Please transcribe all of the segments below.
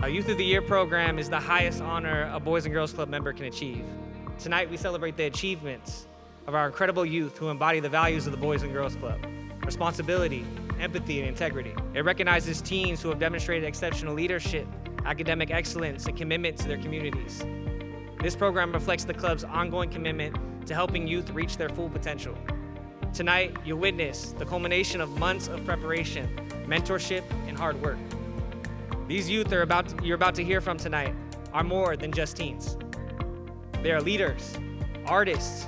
A Youth of the Year program is the highest honor a Boys and Girls Club member can achieve. Tonight, we celebrate the achievements of our incredible youth who embody the values of the Boys and Girls Club: responsibility, empathy, and integrity. It recognizes teens who have demonstrated exceptional leadership, academic excellence, and commitment to their communities. This program reflects the club's ongoing commitment to helping youth reach their full potential. Tonight, you'll witness the culmination of months of preparation, mentorship, and hard work. These youth you're about to hear from tonight are more than just teens. They are leaders, artists,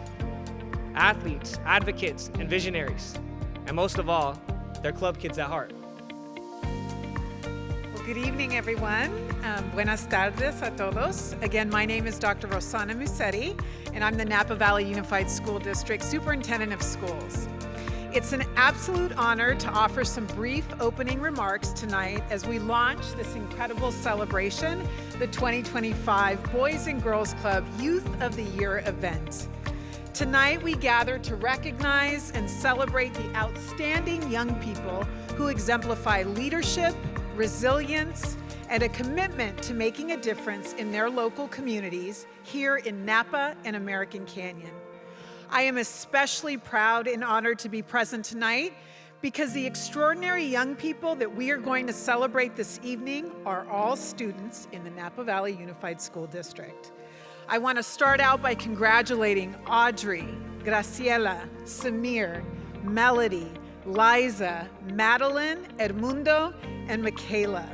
athletes, advocates, and visionaries. And most of all, they're club kids at heart. Well, good evening, everyone. Buenas tardes a todos. Again, my name is Dr. Rosanna Mucetti, and I'm the Napa Valley Unified School District Superintendent of Schools. It's an absolute honor to offer some brief opening remarks tonight as we launch this incredible celebration, the 2025 Boys and Girls Club Youth of the Year event. Tonight, we gather to recognize and celebrate the outstanding young people who exemplify leadership, resilience, and a commitment to making a difference in their local communities here in Napa and American Canyon. I am especially proud and honored to be present tonight because the extraordinary young people that we are going to celebrate this evening are all students in the Napa Valley Unified School District. I want to start out by congratulating Audrey, Graciela, Samir, Melody, Laizah, Madilynn, Edmundo, and Mikayla.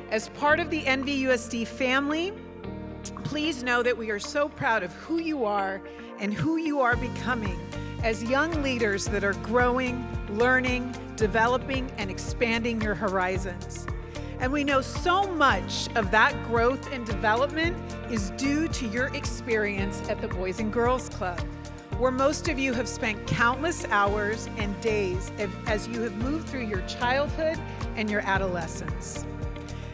As part of the NVUSD family, please know that we are so proud of who you are and who you are becoming as young leaders that are growing, learning, developing, and expanding your horizons. And we know so much of that growth and development is due to your experience at the Boys and Girls Club, where most of you have spent countless hours and days as you have moved through your childhood and your adolescence.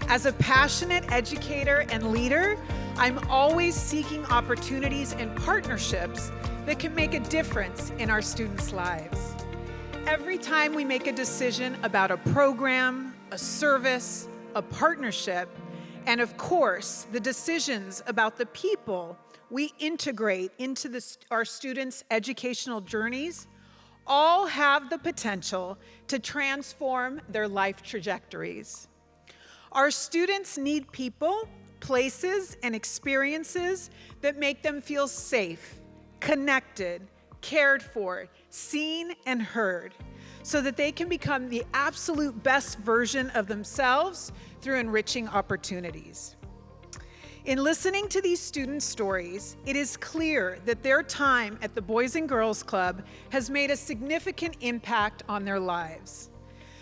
As a passionate educator and leader, I'm always seeking opportunities and partnerships that can make a difference in our students' lives. Every time we make a decision about a program, a service, a partnership, and of course, the decisions about the people we integrate into our students' educational journeys, all have the potential to transform their life trajectories. Our students need people, places, and experiences that make them feel safe, connected, cared for, seen, and heard, so that they can become the absolute best version of themselves through enriching opportunities. In listening to these student stories, it is clear that their time at the Boys and Girls Club has made a significant impact on their lives.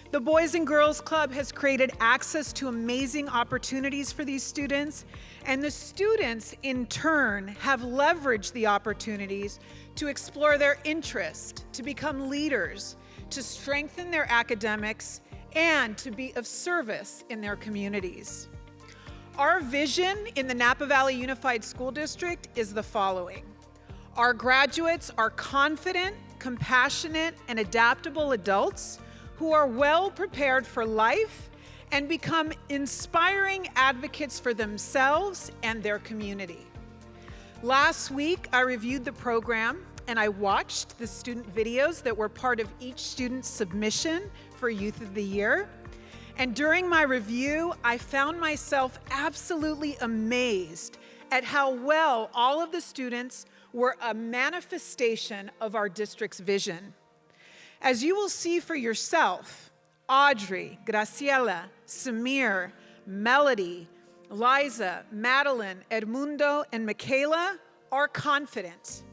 The Boys and Girls Club has created access to amazing opportunities for these students, and the students, in turn, have leveraged the opportunities to explore their interest, to become leaders, to strengthen their academics, and to be of service in their communities. Our vision in the Napa Valley Unified School District is the following. Our graduates are confident, compassionate, and adaptable adults who are well prepared for life and become inspiring advocates for themselves and their community. Last week, I reviewed the program and I watched the student videos that were part of each student's submission for Youth of the Year. And during my review, I found myself absolutely amazed at how well all of the students were a manifestation of our district's vision. As you will see for yourself, Audrey, Graciela, Samir, Melody, Laizah, Madilynn, Edmundo, and Mikayla are confident.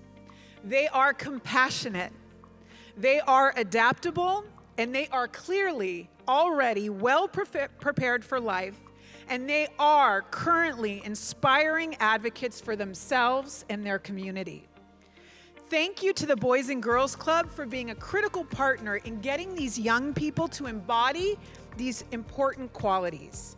They are compassionate. They are adaptable, and they are clearly already well prepared for life, and they are currently inspiring advocates for themselves and their community. Thank you to the Boys and Girls Club for being a critical partner in getting these young people to embody these important qualities.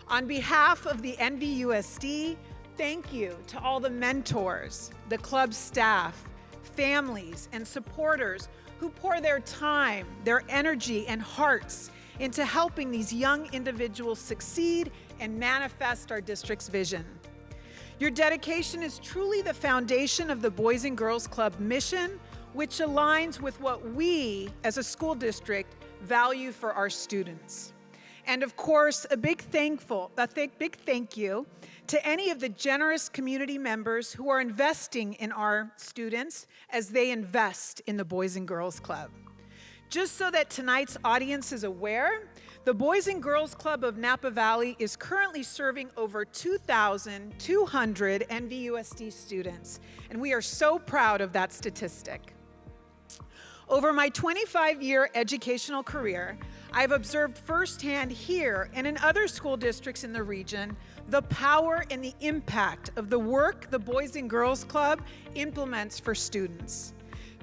On behalf of the NVUSD, thank you to all the mentors, the club staff, families, and supporters who pour their time, their energy, and hearts into helping these young individuals succeed and manifest our district's vision. Your dedication is truly the foundation of the Boys and Girls Club mission, which aligns with what we, as a school district, value for our students. And of course, a big thank you to any of the generous community members who are investing in our students as they invest in the Boys and Girls Club. Just so that tonight's audience is aware, the Boys and Girls Club of Napa Valley is currently serving over 2,200 NVUSD students, and we are so proud of that statistic. Over my 25-year educational career, I've observed firsthand here and in other school districts in the region the power and the impact of the work the Boys and Girls Club implements for students.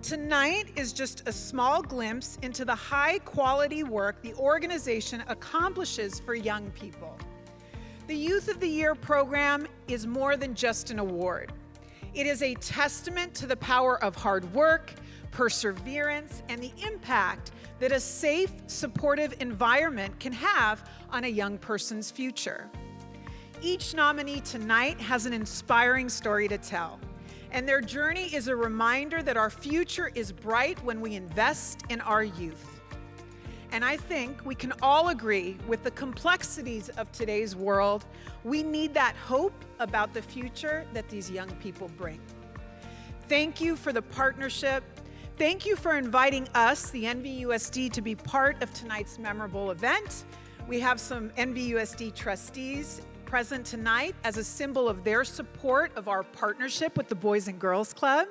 Tonight is just a small glimpse into the high-quality work the organization accomplishes for young people. The Youth of the Year program is more than just an award. It is a testament to the power of hard work, perseverance, and the impact that a safe, supportive environment can have on a young person's future. Each nominee tonight has an inspiring story to tell, and their journey is a reminder that our future is bright when we invest in our youth. And I think we can all agree with the complexities of today's world, we need that hope about the future that these young people bring. Thank you for the partnership. Thank you for inviting us, the NVUSD, to be part of tonight's memorable event. We have some NVUSD trustees present tonight as a symbol of their support of our partnership with the Boys and Girls Club.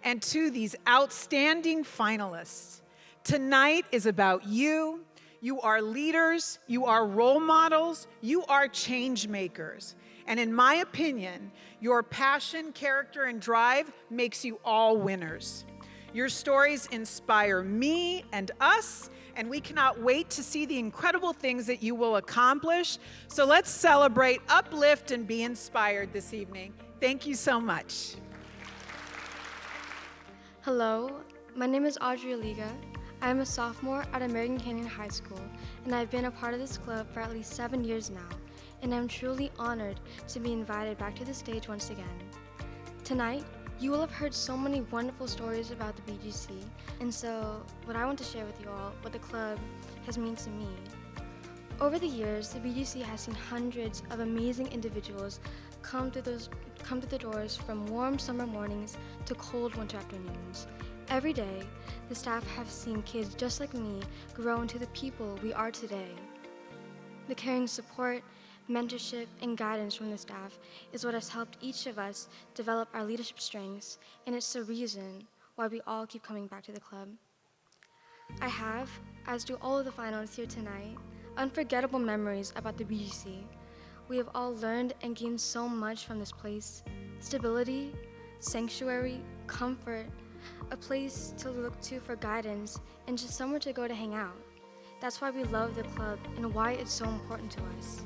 And to these outstanding finalists, tonight is about you. You are leaders, you are role models, you are change makers. And in my opinion, your passion, character, and drive makes you all winners. Your stories inspire me and us, and we cannot wait to see the incredible things that you will accomplish. So let's celebrate, uplift, and be inspired this evening. Thank you so much. Hello, my name is Audrey Aliga. I am a sophomore at American Canyon High School, and I've been a part of this club for at least 7 years now, and I'm truly honored to be invited back to the stage once again. Tonight, you will have heard so many wonderful stories about the BGC, and so what I want to share with you all, what the club has meant to me. Over the years, the BGC has seen hundreds of amazing individuals come through the doors from warm summer mornings to cold winter afternoons. Every day, the staff have seen kids just like me grow into the people we are today. The caring support, mentorship, and guidance from the staff is what has helped each of us develop our leadership strengths, and it's the reason why we all keep coming back to the club. I have, as do all of the finalists here tonight, unforgettable memories about the BGC. We have all learned and gained so much from this place: stability, sanctuary, comfort, a place to look to for guidance, and just somewhere to go to hang out. That's why we love the club and why it's so important to us.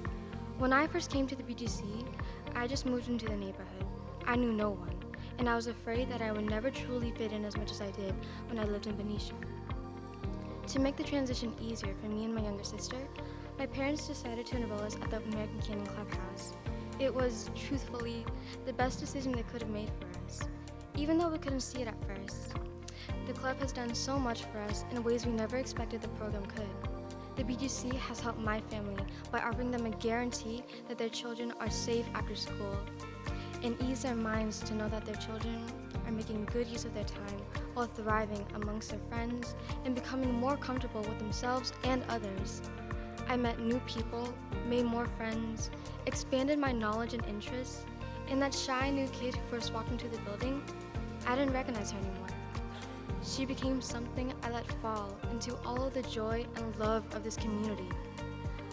When I first came to the BGC, I just moved into the neighborhood. I knew no one, and I was afraid that I would never truly fit in as much as I did when I lived in Benicia. To make the transition easier for me and my younger sister, my parents decided to enroll us at the American Canyon Clubhouse. It was, truthfully, the best decision they could have made for us, even though we couldn't see it at first. The club has done so much for us in ways we never expected the program could. The BGC has helped my family by offering them a guarantee that their children are safe after school, and ease their minds to know that their children are making good use of their time while thriving amongst their friends and becoming more comfortable with themselves and others. I met new people, made more friends, expanded my knowledge and interests, and that shy new kid who first walked into the building, I didn't recognize her anymore. She became something I let fall into all of the joy and love of this community.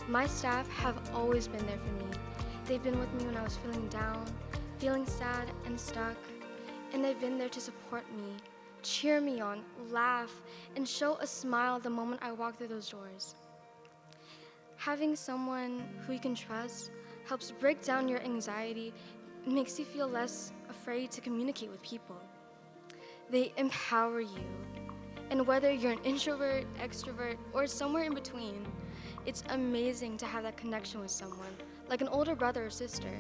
My staff have always been there for me. They've been with me when I was feeling down, feeling sad and stuck, and they've been there to support me, cheer me on, laugh, and show a smile the moment I walk through those doors. Having someone who you can trust helps break down your anxiety and makes you feel less afraid to communicate with people. They empower you, and whether you're an introvert, extrovert, or somewhere in between, It's amazing to have that connection with someone, like an older brother or sister.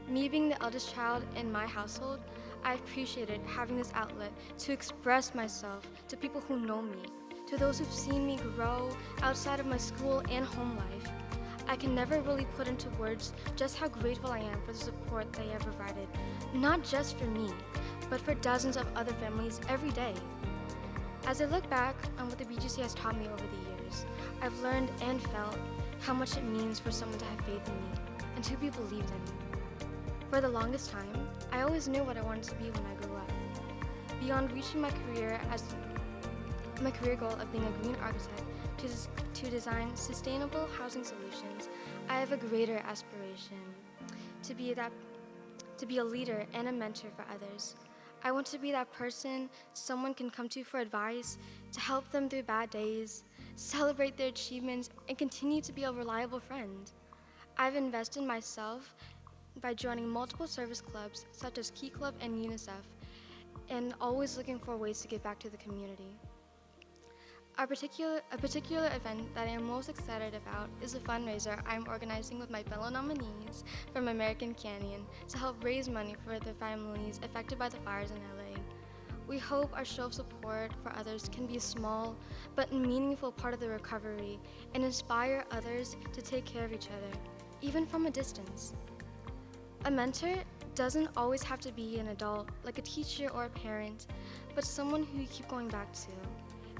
Me being the eldest child in my household, I appreciated having this outlet to express myself to people who know me, to those who've seen me grow outside of my school and home life. I can never really put into words just how grateful I am for the support they have provided, not just for me, but for dozens of other families every day. As I look back on what the BGC has taught me over the years, I've learned and felt how much it means for someone to have faith in me and to be believed in. For the longest time, I always knew what I wanted to be when I grew up. Beyond reaching my career goal of being a green architect to design sustainable housing solutions, I have a greater aspiration to be a leader and a mentor for others. I want to be that person someone can come to for advice, to help them through bad days, celebrate their achievements, and continue to be a reliable friend. I've invested in myself by joining multiple service clubs such as Key Club and UNICEF, and always looking for ways to give back to the community. A particular event that I am most excited about is a fundraiser I'm organizing with my fellow nominees from American Canyon to help raise money for the families affected by the fires in LA. We hope our show of support for others can be a small but meaningful part of the recovery and inspire others to take care of each other, even from a distance. A mentor doesn't always have to be an adult, like a teacher or a parent, but someone who you keep going back to.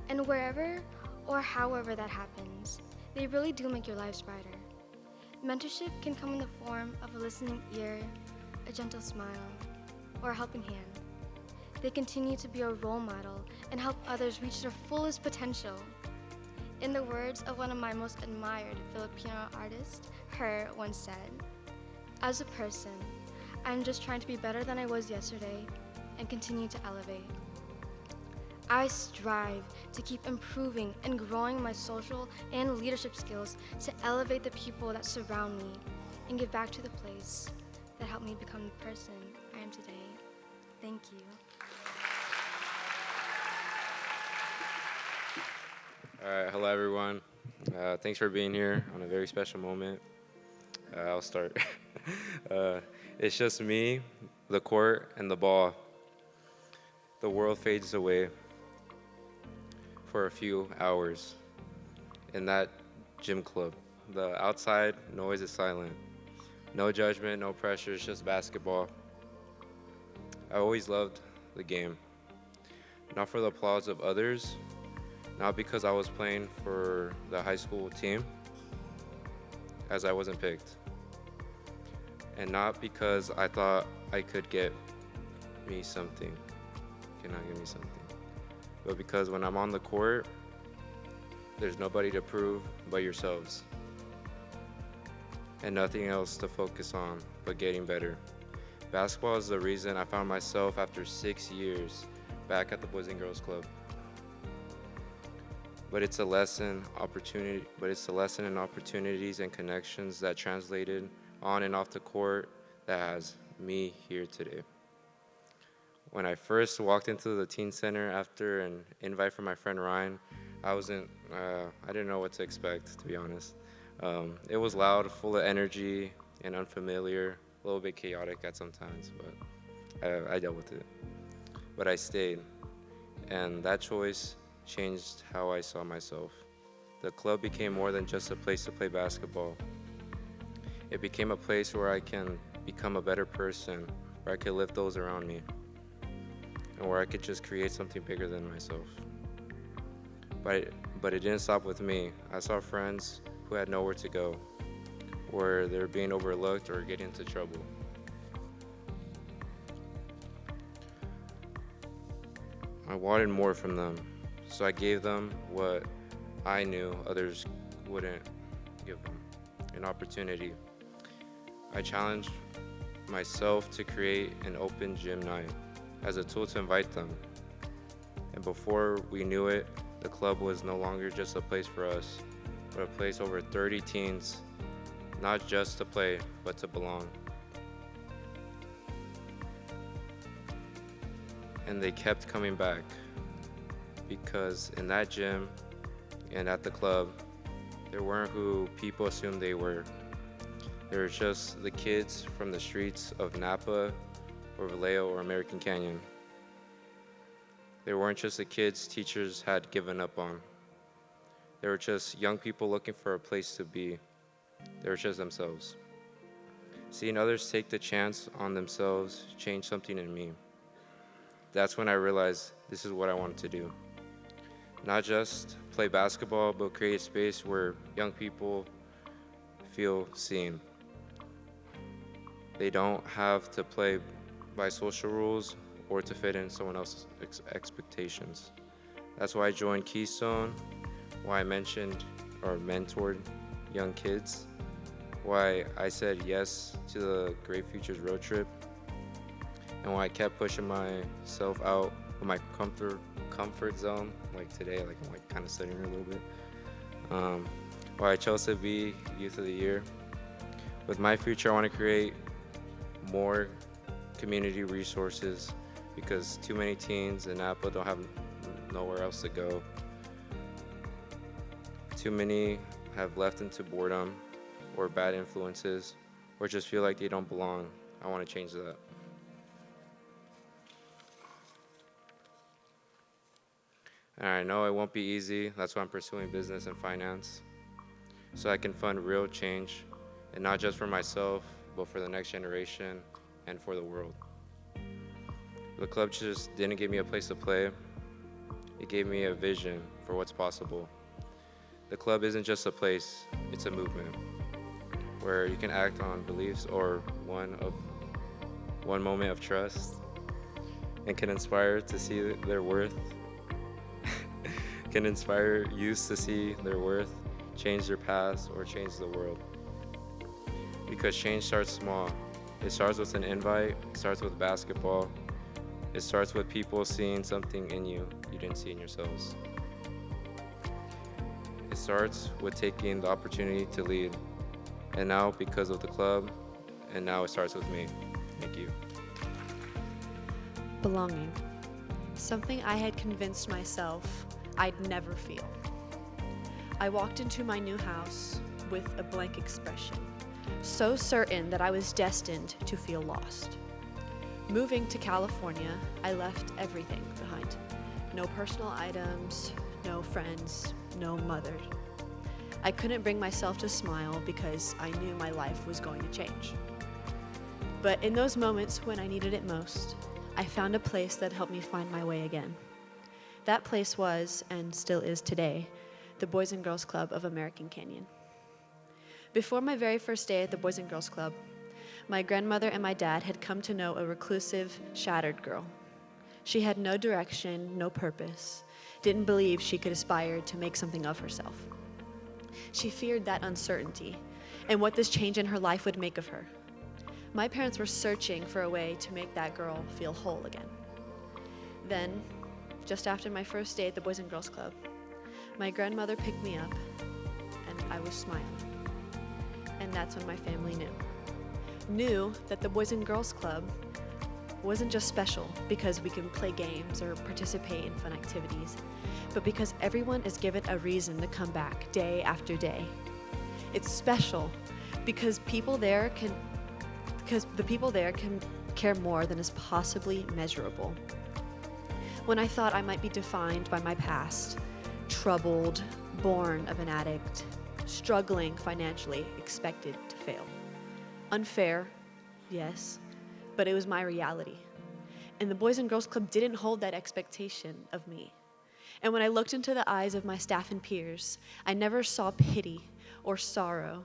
And wherever or however that happens, they really do make your lives brighter. Mentorship can come in the form of a listening ear, a gentle smile, or a helping hand. They continue to be a role model and help others reach their fullest potential. In the words of one of my most admired Filipino artists, Her once said, "As a person, I'm just trying to be better than I was yesterday and continue to elevate." I strive to keep improving and growing my social and leadership skills to elevate the people that surround me and give back to the place that helped me become the person I am today. Thank you. All right, hello everyone. Thanks for being here on a very special moment. I'll start. It's just me, the court, and the ball. The world fades away for a few hours in that gym club. The outside noise is silent. No judgment, no pressure, it's just basketball. I always loved the game. Not for the applause of others, not because I was playing for the high school team, as I wasn't picked. And not because I thought I could get me something. Cannot give me something. But because when I'm on the court, there's nobody to prove but yourselves. And nothing else to focus on but getting better. Basketball is the reason I found myself after 6 years back at the Boys and Girls Club. But it's a lesson in opportunities and connections that translated on and off the court that has me here today. When I first walked into the teen center after an invite from my friend Ryan, I didn't know what to expect, to be honest. It was loud, full of energy, and unfamiliar, a little bit chaotic at some times, but I dealt with it. But I stayed, and that choice changed how I saw myself. The club became more than just a place to play basketball. It became a place where I can become a better person, where I could lift those around me, and where I could just create something bigger than myself. But it didn't stop with me. I saw friends who had nowhere to go, where they were being overlooked or getting into trouble. I wanted more from them, so I gave them what I knew others wouldn't give them, an opportunity. I challenged myself to create an open gym night as a tool to invite them. And before we knew it, the club was no longer just a place for us, but a place over 30 teens, not just to play, but to belong. And they kept coming back, because in that gym and at the club, They weren't who people assumed they were. They were just the kids from the streets of Napa or Vallejo or American Canyon. They weren't just the kids teachers had given up on. They were just young people looking for a place to be. They were just themselves. Seeing others take the chance on themselves changed something in me. That's when I realized this is what I wanted to do. Not just play basketball, but create a space where young people feel seen. They don't have to play by social rules or to fit in someone else's expectations. That's why I joined Keystone, why I mentored young kids, why I said yes to the Great Futures road trip, and why I kept pushing myself out of my comfort zone, like today, like I'm like kind of studying a little bit. Why I chose to be Youth of the Year. With my future, I want to create more community resources because too many teens in Napa don't have nowhere else to go. Too many have left into boredom or bad influences or just feel like they don't belong. I want to change that. And I know it won't be easy. That's why I'm pursuing business and finance, so I can fund real change, and not just for myself, but for the next generation and for the world. The club just didn't give me a place to play. It gave me a vision for what's possible. The club isn't just a place, it's a movement where you can act on beliefs or one moment of trust and can inspire to see their worth. Can inspire youth to see their worth, change their past, or change the world. Because change starts small. It starts with an invite, it starts with basketball, it starts with people seeing something in you didn't see in yourselves. It starts with taking the opportunity to lead. And now, because of the club, and now it starts with me. Thank you. Belonging. Something I had convinced myself I'd never feel. I walked into my new house with a blank expression, so certain that I was destined to feel lost. Moving to California, I left everything behind. No personal items, no friends, no mother. I couldn't bring myself to smile because I knew my life was going to change. But in those moments when I needed it most, I found a place that helped me find my way again. That place was, and still is today, the Boys and Girls Club of American Canyon. Before my very first day at the Boys and Girls Club, my grandmother and my dad had come to know a reclusive, shattered girl. She had no direction, no purpose, didn't believe she could aspire to make something of herself. She feared that uncertainty and what this change in her life would make of her. My parents were searching for a way to make that girl feel whole again. Then, just after my first day at the Boys and Girls Club, my grandmother picked me up and I was smiling. And that's when my family knew that the Boys and Girls Club wasn't just special because we can play games or participate in fun activities, but because everyone is given a reason to come back day after day. It's special because the people there can care more than is possibly measurable. When I thought I might be defined by my past, troubled, born of an addict, struggling financially, expected to fail. Unfair, yes, but it was my reality. And the Boys and Girls Club didn't hold that expectation of me. And when I looked into the eyes of my staff and peers, I never saw pity or sorrow.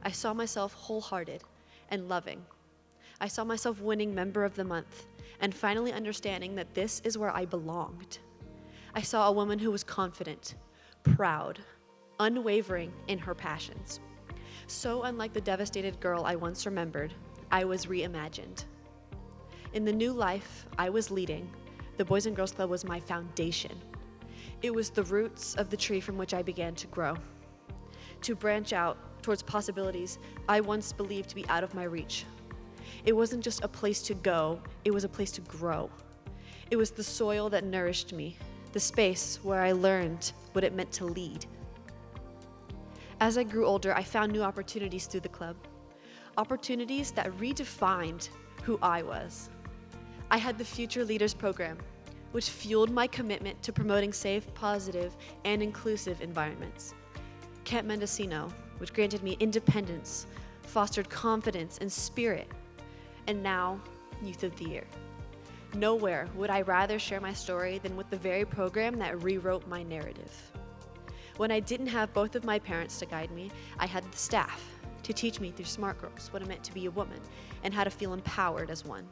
I saw myself wholehearted and loving. I saw myself winning Member of the Month and finally understanding that this is where I belonged. I saw a woman who was confident, proud, unwavering in her passions. So unlike the devastated girl I once remembered, I was reimagined. In the new life I was leading, the Boys and Girls Club was my foundation. It was the roots of the tree from which I began to grow, to branch out towards possibilities I once believed to be out of my reach. It wasn't just a place to go, it was a place to grow. It was the soil that nourished me, the space where I learned what it meant to lead. As I grew older, I found new opportunities through the club. Opportunities that redefined who I was. I had the Future Leaders Program, which fueled my commitment to promoting safe, positive, and inclusive environments. Camp Mendocino, which granted me independence, fostered confidence and spirit. And now, Youth of the Year. Nowhere would I rather share my story than with the very program that rewrote my narrative. When I didn't have both of my parents to guide me, I had the staff to teach me through Smart Girls what it meant to be a woman and how to feel empowered as one.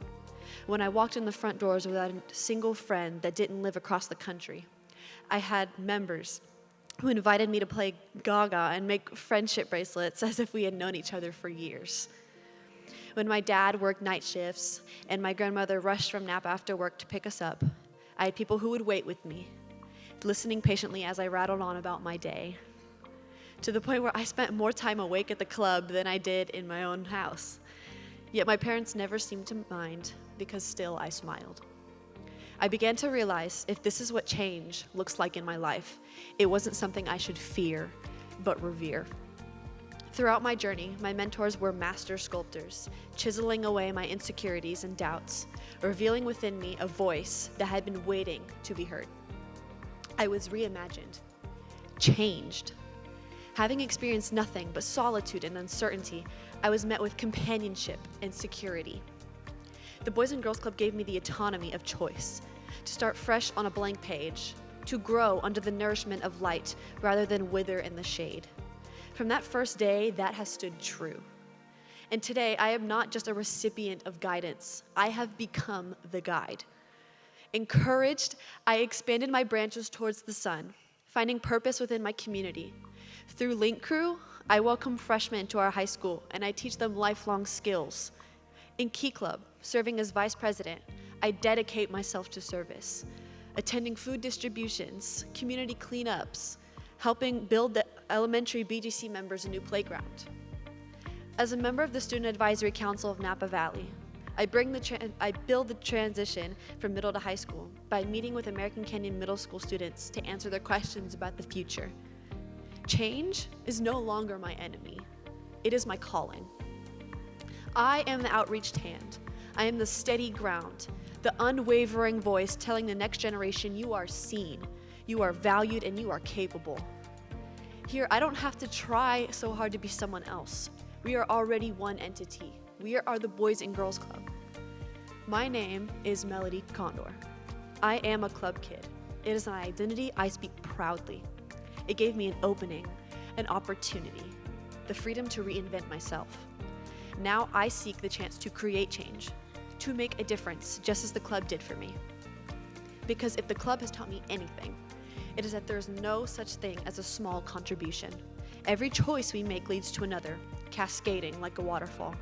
When I walked in the front doors without a single friend that didn't live across the country, I had members who invited me to play Gaga and make friendship bracelets as if we had known each other for years. When my dad worked night shifts and my grandmother rushed from nap after work to pick us up, I had people who would wait with me, listening patiently as I rattled on about my day, to the point where I spent more time awake at the club than I did in my own house. Yet my parents never seemed to mind because still I smiled. I began to realize if this is what change looks like in my life, it wasn't something I should fear, but revere. Throughout my journey, my mentors were master sculptors, chiseling away my insecurities and doubts, revealing within me a voice that had been waiting to be heard. I was reimagined, changed. Having experienced nothing but solitude and uncertainty, I was met with companionship and security. The Boys and Girls Club gave me the autonomy of choice, to start fresh on a blank page, to grow under the nourishment of light rather than wither in the shade. From that first day, that has stood true. And today, I am not just a recipient of guidance. I have become the guide. Encouraged, I expanded my branches towards the sun, finding purpose within my community. Through Link Crew, I welcome freshmen to our high school, and I teach them lifelong skills. In Key Club, serving as vice president, I dedicate myself to service, attending food distributions, community cleanups, helping build the elementary BGC members a new playground. As a member of the Student Advisory Council of Napa Valley, I build the transition from middle to high school by meeting with American Canyon Middle School students to answer their questions about the future. Change is no longer my enemy. It is my calling. I am the outreached hand. I am the steady ground, the unwavering voice telling the next generation you are seen, you are valued, and you are capable. Here, I don't have to try so hard to be someone else. We are already one entity. We are the Boys and Girls Club. My name is Melody Kondor. I am a club kid. It is an identity I speak proudly. It gave me an opening, an opportunity, the freedom to reinvent myself. Now I seek the chance to create change, to make a difference, just as the club did for me. Because if the club has taught me anything, it is that there is no such thing as a small contribution. Every choice we make leads to another, cascading like a waterfall.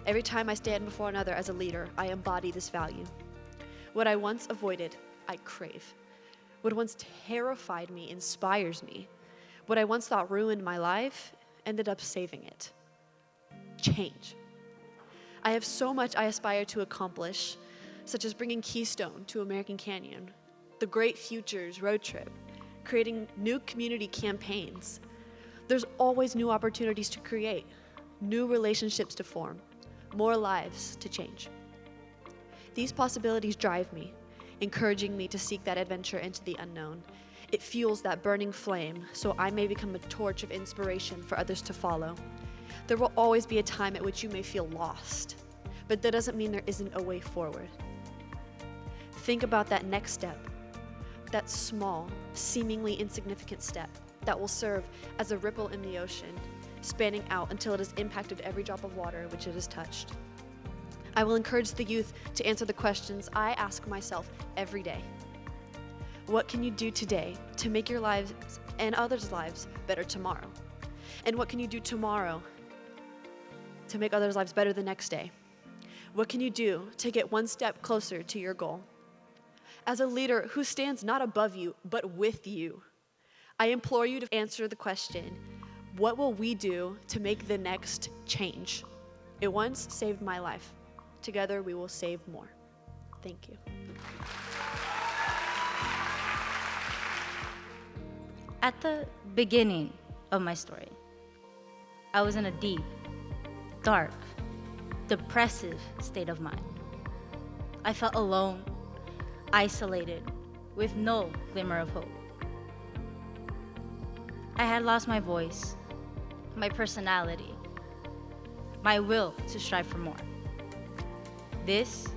Every time I stand before another as a leader, I embody this value. What I once avoided, I crave. What once terrified me inspires me. What I once thought ruined my life ended up saving it. Change. I have so much I aspire to accomplish, such as bringing Keystone to American Canyon, the Great Futures road trip, creating new community campaigns. There's always new opportunities to create, new relationships to form, more lives to change. These possibilities drive me, encouraging me to seek that adventure into the unknown. It fuels that burning flame so I may become a torch of inspiration for others to follow. There will always be a time at which you may feel lost, but that doesn't mean there isn't a way forward. Think about that next step, that small, seemingly insignificant step that will serve as a ripple in the ocean, spanning out until it has impacted every drop of water which it has touched. I will encourage the youth to answer the questions I ask myself every day. What can you do today to make your lives and others' lives better tomorrow? And what can you do tomorrow to make others' lives better the next day? What can you do to get one step closer to your goal? As a leader who stands not above you, but with you, I implore you to answer the question, what will we do to make the next change? It once saved my life. Together we will save more. Thank you. At the beginning, of my story. I was in a deep, dark, depressive state of mind. I felt alone, isolated, with no glimmer of hope. I had lost my voice, my personality, my will to strive for more. This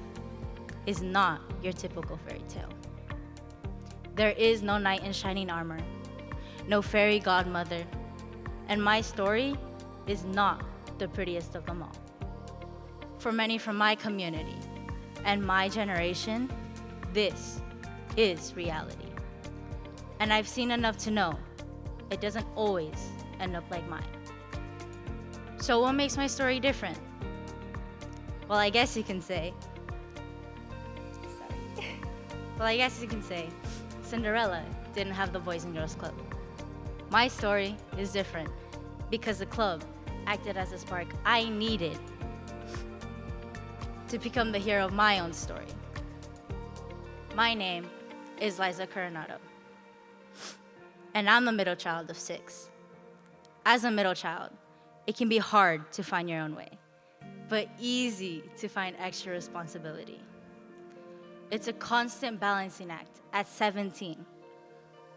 is not your typical fairy tale. There is no knight in shining armor, no fairy godmother, and my story is not the prettiest of them all. For many from my community and my generation, this is reality. And I've seen enough to know it doesn't always end up like mine. So what makes my story different? Well, I guess you can say, Cinderella didn't have the Boys and Girls Club. My story is different because the club acted as a spark I needed to become the hero of my own story. My name is Laizah Coronado, and I'm the middle child of 6. As a middle child, it can be hard to find your own way, but easy to find extra responsibility. It's a constant balancing act at 17.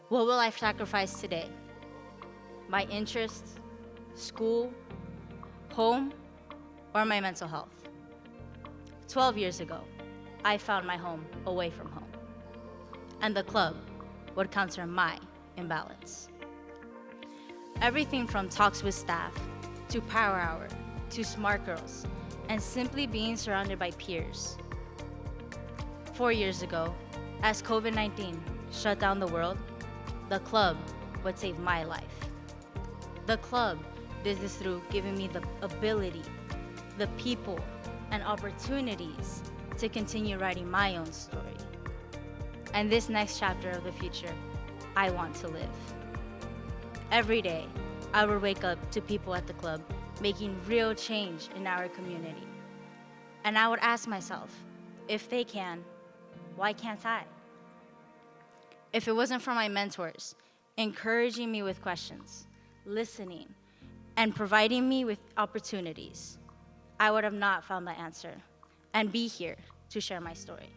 What will I sacrifice today? My interests, school, home, or my mental health? 12 years ago, I found my home away from home, and the club would counter my imbalance. Everything from talks with staff, to power hour, to smart girls, and simply being surrounded by peers. 4 years ago, as COVID-19 shut down the world, the club would save my life. The club did this through giving me the ability, the people, and opportunities to continue writing my own story. And this next chapter of the future, I want to live. Every day, I would wake up to people at the club making real change in our community. And I would ask myself, if they can, why can't I? If it wasn't for my mentors encouraging me with questions, listening, and providing me with opportunities, I would have not found the answer and be here to share my story.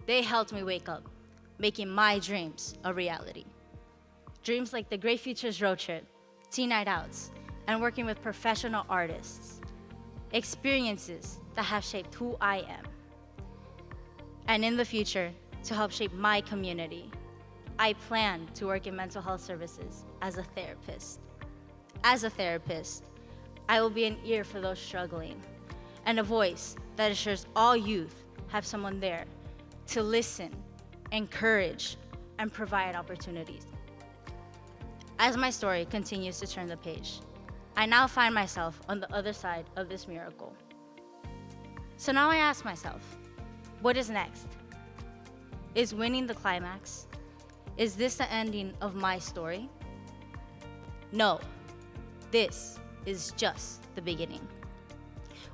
They helped me wake up, making my dreams a reality. Dreams like the Great Futures Road Trip, teen night outs, and working with professional artists. Experiences that have shaped who I am. And in the future, to help shape my community, I plan to work in mental health services as a therapist. As a therapist, I will be an ear for those struggling and a voice that assures all youth have someone there to listen, encourage, and provide opportunities. As my story continues to turn the page, I now find myself on the other side of this miracle. So now I ask myself, what is next? Is winning the climax? Is this the ending of my story? No, this is just the beginning.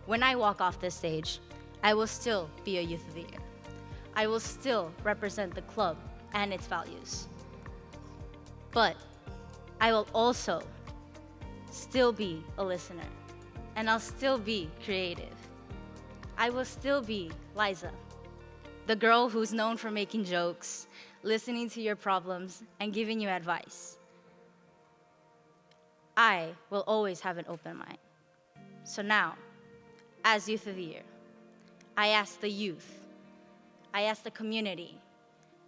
When I walk off this stage, I will still be a Youth of the Year. I will still represent the club and its values. But I will also still be a listener, and I'll still be creative. I will still be Laizah, the girl who's known for making jokes, listening to your problems, and giving you advice. I will always have an open mind. So now, as Youth of the Year, I ask the youth, I ask the community,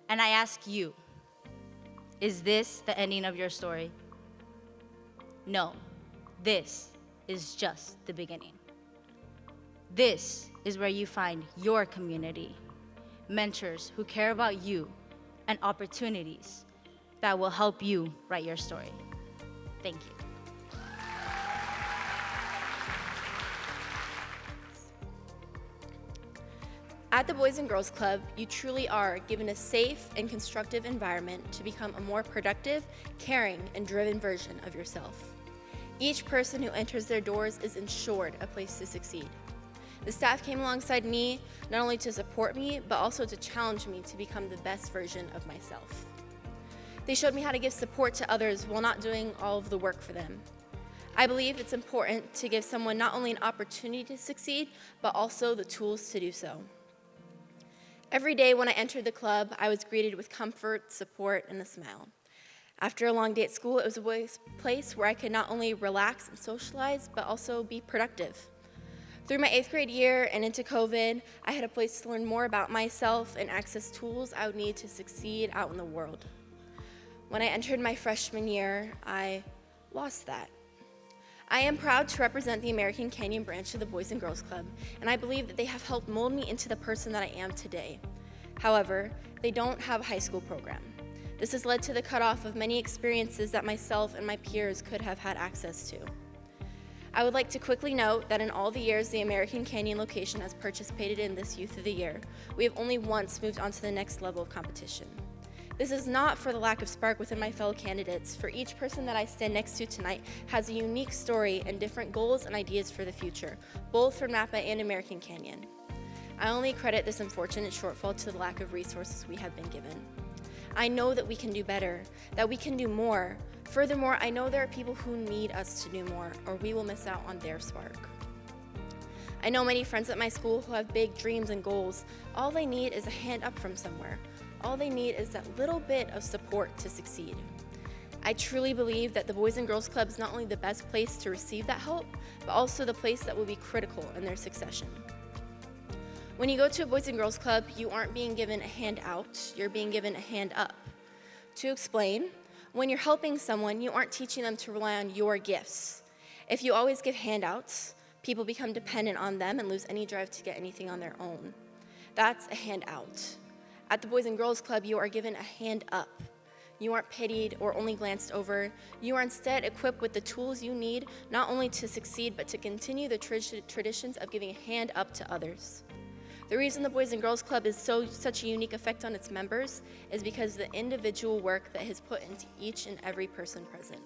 and I ask you, is this the ending of your story? No, this is just the beginning. This is where you find your community, mentors who care about you, and opportunities that will help you write your story. Thank you. At the Boys and Girls Club, you truly are given a safe and constructive environment to become a more productive, caring, and driven version of yourself. Each person who enters their doors is ensured a place to succeed. The staff came alongside me not only to support me, but also to challenge me to become the best version of myself. They showed me how to give support to others while not doing all of the work for them. I believe it's important to give someone not only an opportunity to succeed, but also the tools to do so. Every day when I entered the club, I was greeted with comfort, support, and a smile. After a long day at school, it was a place where I could not only relax and socialize, but also be productive. Through my 8th grade year and into COVID, I had a place to learn more about myself and access tools I would need to succeed out in the world. When I entered my freshman year, I lost that. I am proud to represent the American Canyon branch of the Boys and Girls Club, and I believe that they have helped mold me into the person that I am today. However, they don't have a high school program. This has led to the cutoff of many experiences that myself and my peers could have had access to. I would like to quickly note that in all the years the American Canyon location has participated in this Youth of the Year, we have only once moved on to the next level of competition. This is not for the lack of spark within my fellow candidates, for each person that I stand next to tonight has a unique story and different goals and ideas for the future, both from Napa and American Canyon. I only credit this unfortunate shortfall to the lack of resources we have been given. I know that we can do better, that we can do more. Furthermore, I know there are people who need us to do more, or we will miss out on their spark. I know many friends at my school who have big dreams and goals. All they need is a hand up from somewhere. All they need is that little bit of support to succeed. I truly believe that the Boys and Girls Club is not only the best place to receive that help, but also the place that will be critical in their succession. When you go to a Boys and Girls Club, you aren't being given a hand out, you're being given a hand up. To explain, when you're helping someone, you aren't teaching them to rely on your gifts. If you always give handouts, people become dependent on them and lose any drive to get anything on their own. That's a handout. At the Boys and Girls Club, you are given a hand up. You aren't pitied or only glanced over. You are instead equipped with the tools you need, not only to succeed, but to continue the traditions of giving a hand up to others. The reason the Boys and Girls Club is such a unique effect on its members is because of the individual work that is put into each and every person present.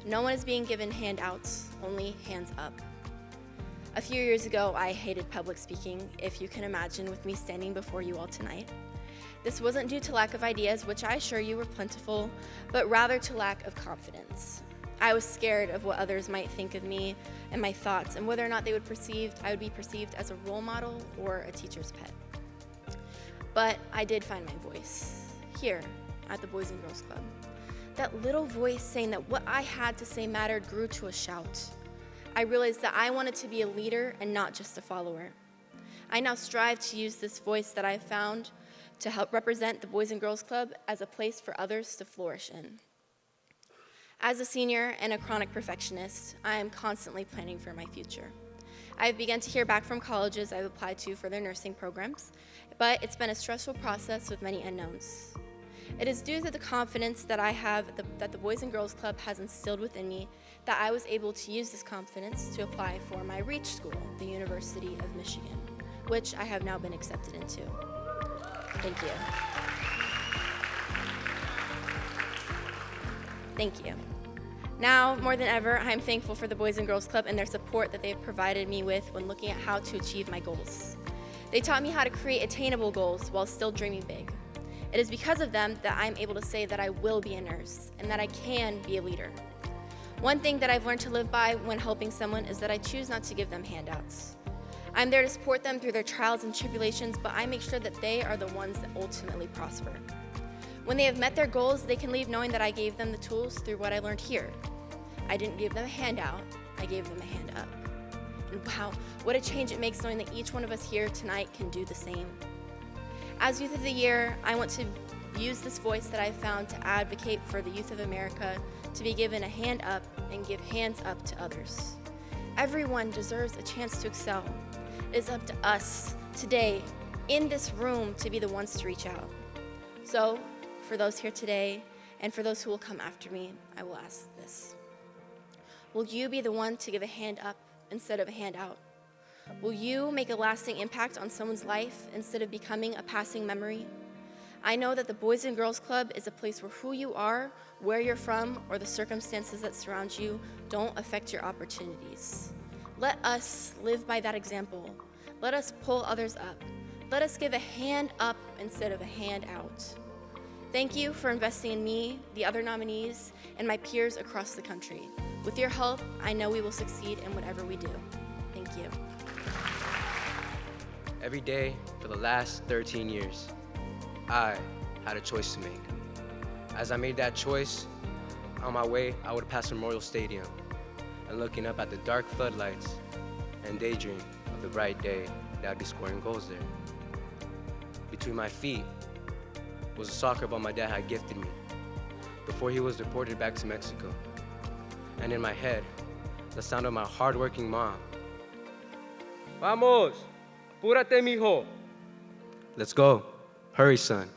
No one is being given handouts, only hands up. A few years ago, I hated public speaking, if you can imagine with me standing before you all tonight. This wasn't due to lack of ideas, which I assure you were plentiful, but rather to lack of confidence. I was scared of what others might think of me and my thoughts, and whether or not I would be perceived as a role model or a teacher's pet. But I did find my voice, here at the Boys and Girls Club. That little voice saying that what I had to say mattered grew to a shout. I realized that I wanted to be a leader and not just a follower. I now strive to use this voice that I found to help represent the Boys and Girls Club as a place for others to flourish in. As a senior and a chronic perfectionist, I am constantly planning for my future. I have begun to hear back from colleges I've applied to for their nursing programs, but it's been a stressful process with many unknowns. It is due to the confidence that I have that the Boys and Girls Club has instilled within me that I was able to use this confidence to apply for my REACH school, the University of Michigan, which I have now been accepted into. Thank you. Thank you. Now, more than ever, I am thankful for the Boys and Girls Club and their support that they have provided me with when looking at how to achieve my goals. They taught me how to create attainable goals while still dreaming big. It is because of them that I'm able to say that I will be a nurse and that I can be a leader. One thing that I've learned to live by when helping someone is that I choose not to give them handouts. I'm there to support them through their trials and tribulations, but I make sure that they are the ones that ultimately prosper. When they have met their goals, they can leave knowing that I gave them the tools through what I learned here. I didn't give them a handout, I gave them a hand up. And wow, what a change it makes knowing that each one of us here tonight can do the same. As Youth of the Year, I want to use this voice that I've found to advocate for the youth of America to be given a hand up and give hands up to others. Everyone deserves a chance to excel. It is up to us today in this room to be the ones to reach out. So, for those here today and for those who will come after me, I will ask this. Will you be the one to give a hand up instead of a hand out? Will you make a lasting impact on someone's life instead of becoming a passing memory? I know that the Boys and Girls Club is a place where who you are, where you're from, or the circumstances that surround you don't affect your opportunities. Let us live by that example. Let us pull others up. Let us give a hand up instead of a hand out. Thank you for investing in me, the other nominees, and my peers across the country. With your help, I know we will succeed in whatever we do. Thank you. Every day for the last 13 years, I had a choice to make. As I made that choice, on my way, I would pass Memorial Stadium and looking up at the dark floodlights and daydream of the bright day that I'd be scoring goals there. Between my feet was a soccer ball my dad had gifted me before he was deported back to Mexico. And in my head, the sound of my hardworking mom. Vamos, apúrate, mijo. Let's go, hurry, son.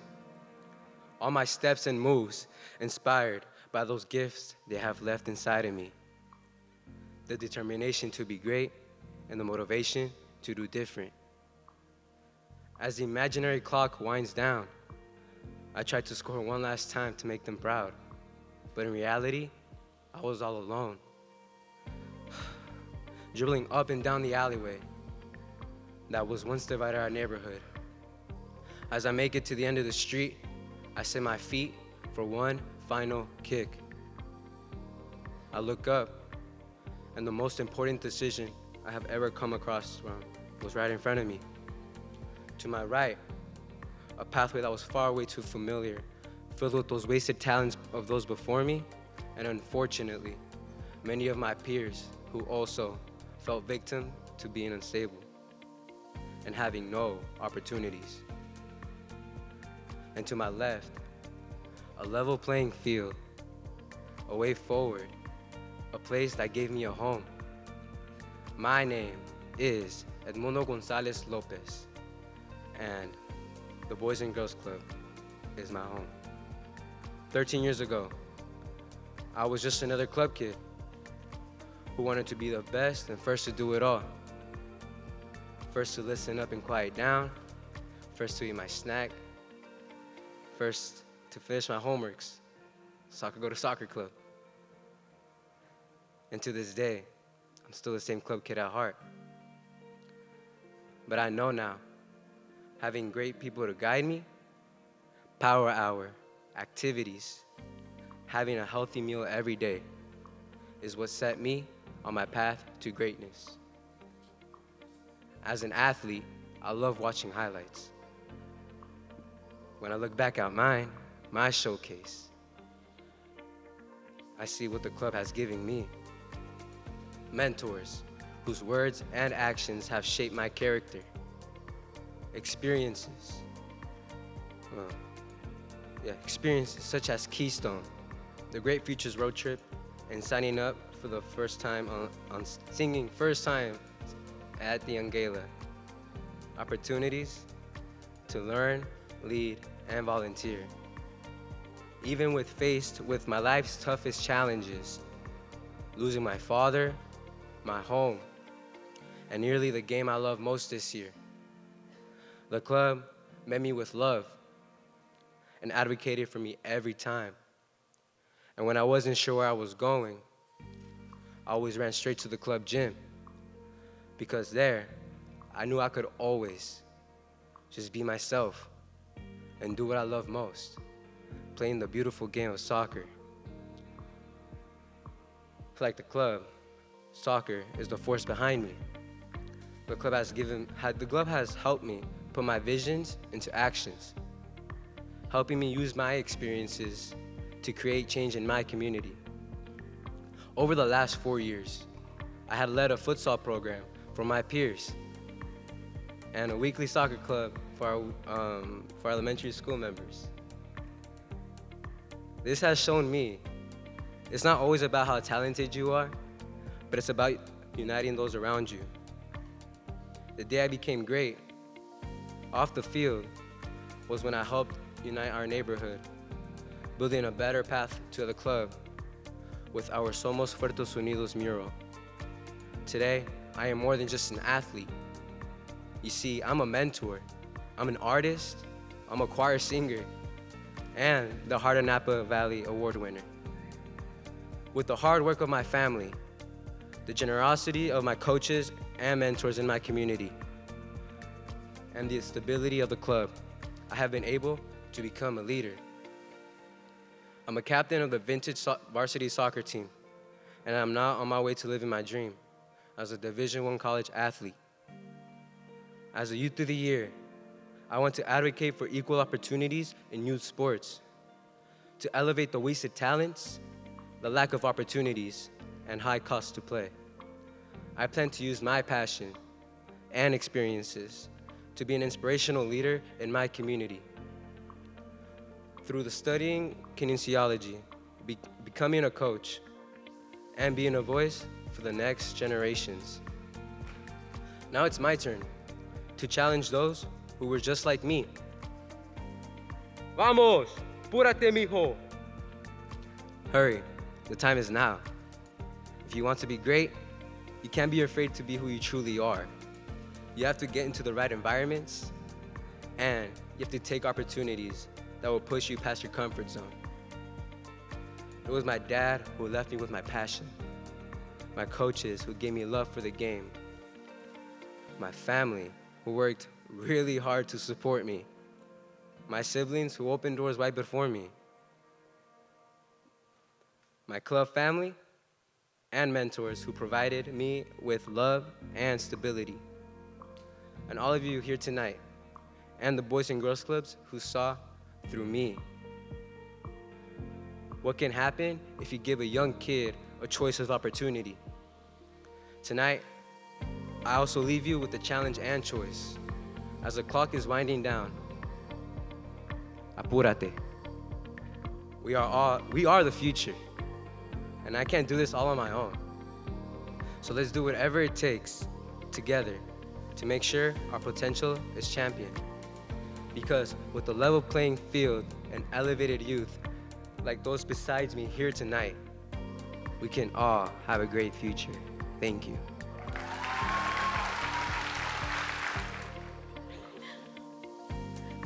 All my steps and moves inspired by those gifts they have left inside of me. The determination to be great and the motivation to do different. As the imaginary clock winds down, I tried to score one last time to make them proud. But in reality, I was all alone. Dribbling up and down the alleyway that was once divided our neighborhood. As I make it to the end of the street, I set my feet for one final kick. I look up, and the most important decision I have ever come across was right in front of me. To my right, a pathway that was far way too familiar, filled with those wasted talents of those before me, and unfortunately, many of my peers who also fell victim to being unstable and having no opportunities. And to my left, a level playing field, a way forward, a place that gave me a home. My name is Edmundo Gonzalez Lopez, and the Boys and Girls Club is my home. 13 years ago, I was just another club kid who wanted to be the best and first to do it all. First to listen up and quiet down, first to eat my snack, first to finish my homeworks, so I could go to soccer club. And to this day, I'm still the same club kid at heart. But I know now, having great people to guide me, power hour, activities, having a healthy meal every day is what set me on my path to greatness. As an athlete, I love watching highlights. When I look back at my showcase, I see what the club has given me. Mentors whose words and actions have shaped my character. Experiences such as Keystone, the Great Futures Road Trip, and signing up for the first time on singing first time at the Young Gala. Opportunities to learn, lead, and volunteer. Even with faced with my life's toughest challenges, losing my father, my home, and nearly the game I love most this year. The club met me with love and advocated for me every time. And when I wasn't sure where I was going, I always ran straight to the club gym, because there, I knew I could always just be myself and do what I love most, playing the beautiful game of soccer. Like the club, soccer is the force behind me. The club has helped me put my visions into actions, helping me use my experiences to create change in my community. Over the last 4 years, I had led a futsal program for my peers and a weekly soccer club for our elementary school members. This has shown me it's not always about how talented you are, but it's about uniting those around you. The day I became great off the field was when I helped unite our neighborhood, building a better path to the club with our Somos Fuertes Unidos mural. Today, I am more than just an athlete. You see, I'm a mentor, I'm an artist, I'm a choir singer, and the Heart of Napa Valley Award winner. With the hard work of my family, the generosity of my coaches and mentors in my community, and the stability of the club, I have been able to become a leader I'm a captain of the vintage varsity soccer team, and I'm now on my way to living my dream as a Division I college athlete. As a Youth of the Year, I want to advocate for equal opportunities in youth sports, to elevate the wasted talents, the lack of opportunities, and high cost to play. I plan to use my passion and experiences to be an inspirational leader in my community. Through the studying kinesiology, becoming a coach, and being a voice for the next generations. Now it's my turn to challenge those who were just like me. Vamos, apúrate, mijo. Hurry, the time is now. If you want to be great, you can't be afraid to be who you truly are. You have to get into the right environments, and you have to take opportunities that will push you past your comfort zone. It was my dad who left me with my passion, my coaches who gave me love for the game, my family who worked really hard to support me, my siblings who opened doors right before me, my club family and mentors who provided me with love and stability, and all of you here tonight, and the Boys and Girls Clubs who saw through me. What can happen if you give a young kid a choice of opportunity? Tonight, I also leave you with a challenge and choice. As the clock is winding down, apúrate. We are the future, and I can't do this all on my own. So let's do whatever it takes together to make sure our potential is championed. Because with a level playing field and elevated youth like those besides me here tonight, we can all have a great future. Thank you.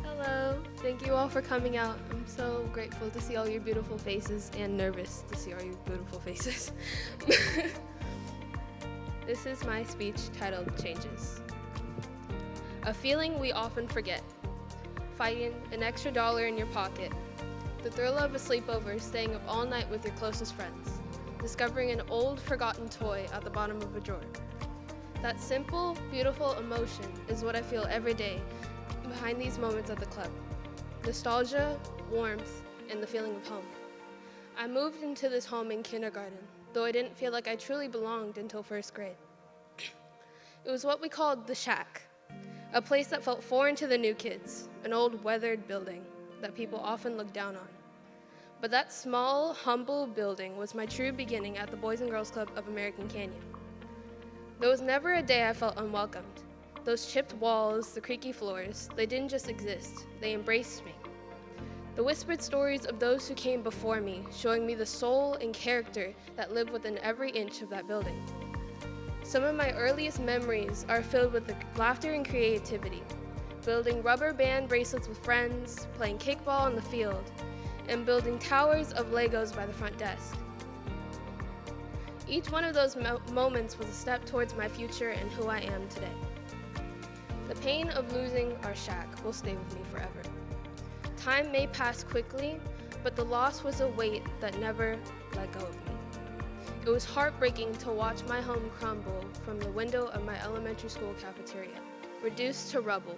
Hello, thank you all for coming out. I'm so grateful to see all your beautiful faces and nervous to see all your beautiful faces. This is my speech titled Changes. A feeling we often forget. Finding an extra dollar in your pocket. The thrill of a sleepover, staying up all night with your closest friends. Discovering an old, forgotten toy at the bottom of a drawer. That simple, beautiful emotion is what I feel every day behind these moments at the club. Nostalgia, warmth, and the feeling of home. I moved into this home in kindergarten, though I didn't feel like I truly belonged until first grade. It was what we called the shack, a place that felt foreign to the new kids, an old weathered building that people often look down on. But that small, humble building was my true beginning at the Boys and Girls Club of American Canyon. There was never a day I felt unwelcomed. Those chipped walls, the creaky floors, they didn't just exist, they embraced me. The whispered stories of those who came before me, showing me the soul and character that lived within every inch of that building. Some of my earliest memories are filled with the laughter and creativity, building rubber band bracelets with friends, playing kickball on the field, and building towers of Legos by the front desk. Each one of those moments was a step towards my future and who I am today. The pain of losing our shack will stay with me forever. Time may pass quickly, but the loss was a weight that never let go of me. It was heartbreaking to watch my home crumble from the window of my elementary school cafeteria, reduced to rubble,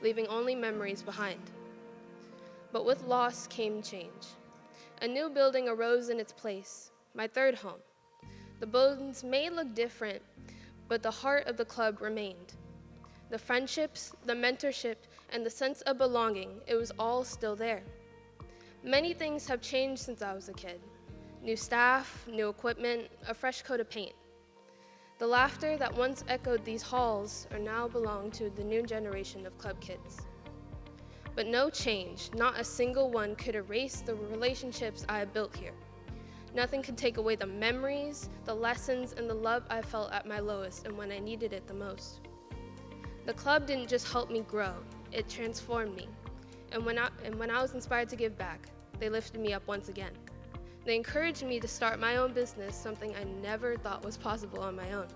leaving only memories behind. But with loss came change. A new building arose in its place, my third home. The buildings may look different, but the heart of the club remained. The friendships, the mentorship, and the sense of belonging, it was all still there. Many things have changed since I was a kid. New staff, new equipment, a fresh coat of paint. The laughter that once echoed these halls are now belong to the new generation of club kids. But no change, not a single one, could erase the relationships I have built here. Nothing could take away the memories, the lessons, and the love I felt at my lowest and when I needed it the most. The club didn't just help me grow, it transformed me. And when I was inspired to give back, they lifted me up once again. They encouraged me to start my own business, something I never thought was possible on my own.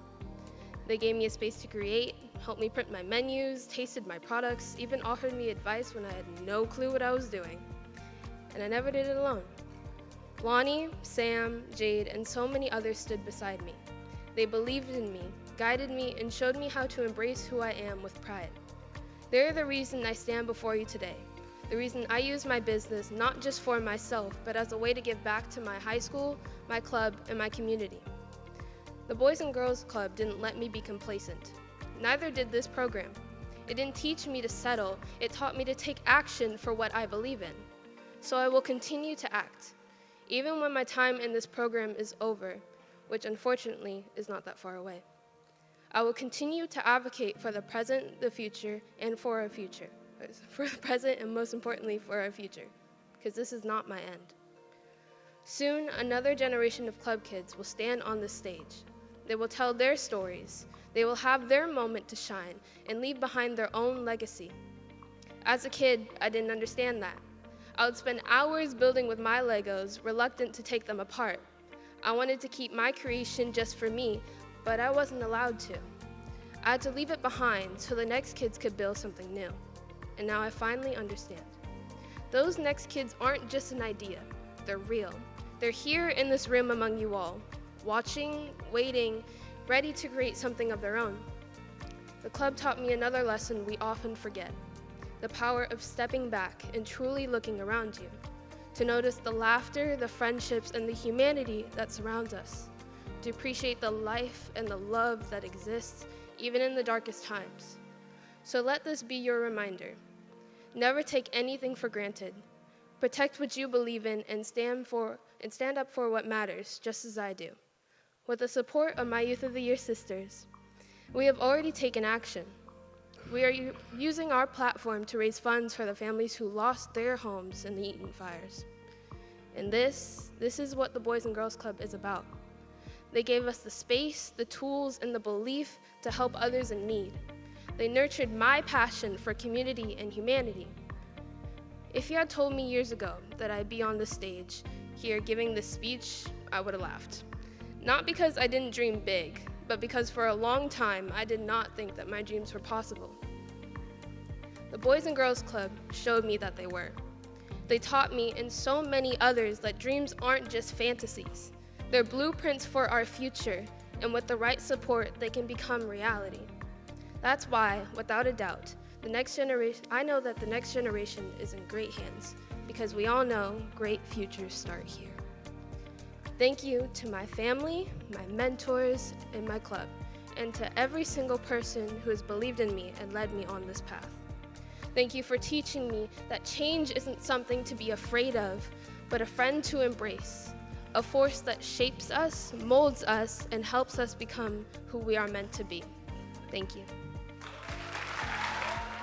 They gave me a space to create, helped me print my menus, tasted my products, even offered me advice when I had no clue what I was doing. And I never did it alone. Lonnie, Sam, Jade, and so many others stood beside me. They believed in me, guided me, and showed me how to embrace who I am with pride. They're the reason I stand before you today, the reason I use my business not just for myself, but as a way to give back to my high school, my club, and my community. The Boys and Girls Club didn't let me be complacent. Neither did this program. It didn't teach me to settle, it taught me to take action for what I believe in. So I will continue to act, even when my time in this program is over, which unfortunately is not that far away. I will continue to advocate for the present, the future, and for our future. For the present and most importantly for our future, because this is not my end. Soon, another generation of club kids will stand on this stage. They will tell their stories. They will have their moment to shine and leave behind their own legacy. As a kid, I didn't understand that. I would spend hours building with my Legos, reluctant to take them apart. I wanted to keep my creation just for me, but I wasn't allowed to. I had to leave it behind so the next kids could build something new. And now I finally understand. Those next kids aren't just an idea, they're real. They're here in this room among you all, watching, waiting, ready to create something of their own. The club taught me another lesson we often forget, the power of stepping back and truly looking around you, to notice the laughter, the friendships, and the humanity that surrounds us, to appreciate the life and the love that exists even in the darkest times. So let this be your reminder. Never take anything for granted. Protect what you believe in and stand up for what matters, just as I do. With the support of my Youth of the Year sisters, we have already taken action. We are using our platform to raise funds for the families who lost their homes in the Eaton fires. And this is what the Boys and Girls Club is about. They gave us the space, the tools, and the belief to help others in need. They nurtured my passion for community and humanity. If you had told me years ago that I'd be on the stage here giving this speech, I would have laughed. Not because I didn't dream big, but because for a long time I did not think that my dreams were possible. The Boys and Girls Club showed me that they were. They taught me and so many others that dreams aren't just fantasies. They're blueprints for our future, and with the right support, they can become reality. That's why, without a doubt, I know that the next generation is in great hands, because we all know great futures start here. Thank you to my family, my mentors, and my club, and to every single person who has believed in me and led me on this path. Thank you for teaching me that change isn't something to be afraid of, but a friend to embrace, a force that shapes us, molds us, and helps us become who we are meant to be. Thank you.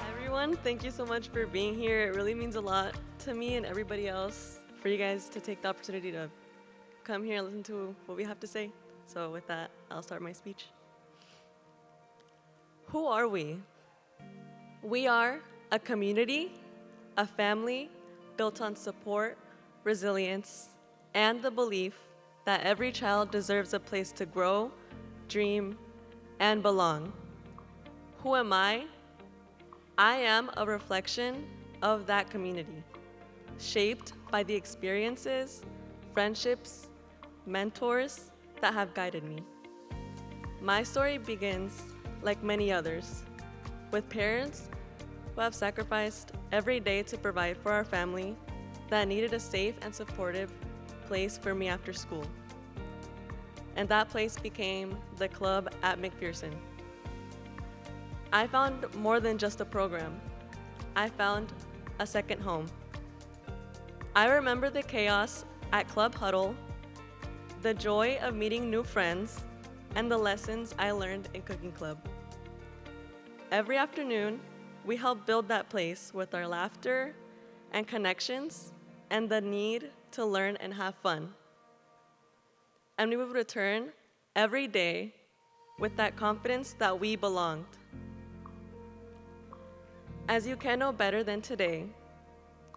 Everyone, thank you so much for being here. It really means a lot to me and everybody else for you guys to take the opportunity to come here and listen to what we have to say. So with that, I'll start my speech. Who are we? We are a community, a family built on support, resilience, and the belief that every child deserves a place to grow, dream, and belong. Who am I? I am a reflection of that community, shaped by the experiences, friendships, mentors that have guided me. My story begins, like many others, with parents who have sacrificed every day to provide for our family that needed a safe and supportive place for me after school. And that place became the club at McPherson. I found more than just a program. I found a second home. I remember the chaos at Club Huddle, the joy of meeting new friends, and the lessons I learned in Cooking Club. Every afternoon, we helped build that place with our laughter and connections and the need to learn and have fun. And we would return every day with that confidence that we belonged. As you can know better than today,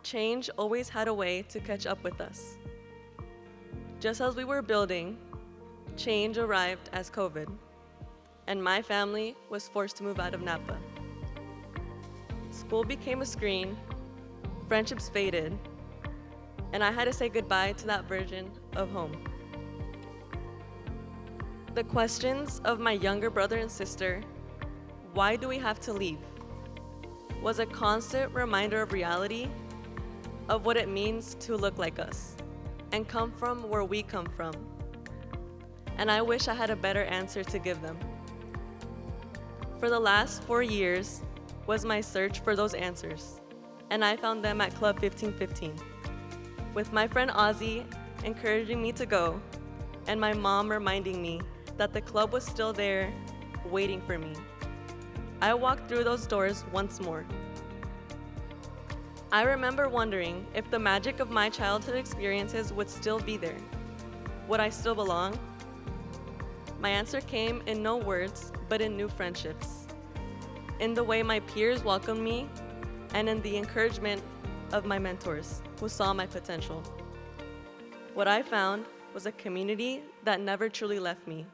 change always had a way to catch up with us. Just as we were building, change arrived as COVID, and my family was forced to move out of Napa. School became a screen, friendships faded, and I had to say goodbye to that version of home. The questions of my younger brother and sister, why do we have to leave, was a constant reminder of reality, of what it means to look like us and come from where we come from. And I wish I had a better answer to give them. For the last 4 years was my search for those answers, and I found them at Club 1515, with my friend Ozzy encouraging me to go, and my mom reminding me that the club was still there, waiting for me. I walked through those doors once more. I remember wondering if the magic of my childhood experiences would still be there. Would I still belong? My answer came in no words, but in new friendships, in the way my peers welcomed me, and in the encouragement of my mentors who saw my potential. What I found was a community that never truly left me.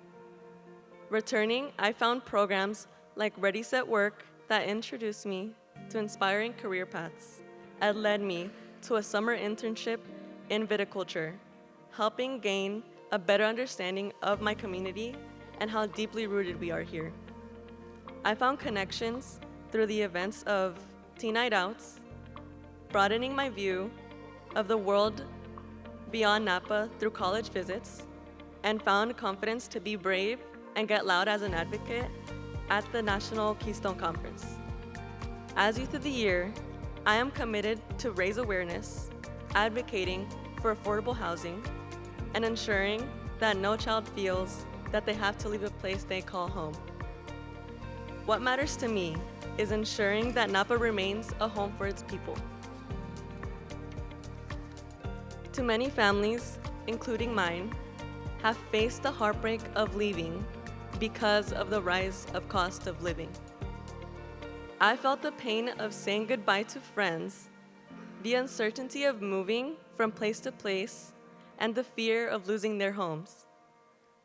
Returning, I found programs like Ready, Set, Work that introduced me to inspiring career paths and led me to a summer internship in viticulture, helping gain a better understanding of my community and how deeply rooted we are here. I found connections through the events of teen night outs, broadening my view of the world beyond Napa through college visits, and found confidence to be brave and get loud as an advocate at the National Keystone Conference. As Youth of the Year, I am committed to raise awareness, advocating for affordable housing, and ensuring that no child feels that they have to leave a place they call home. What matters to me is ensuring that Napa remains a home for its people. Too many families, including mine, have faced the heartbreak of leaving because of the rise of cost of living. I felt the pain of saying goodbye to friends, the uncertainty of moving from place to place, and the fear of losing their homes.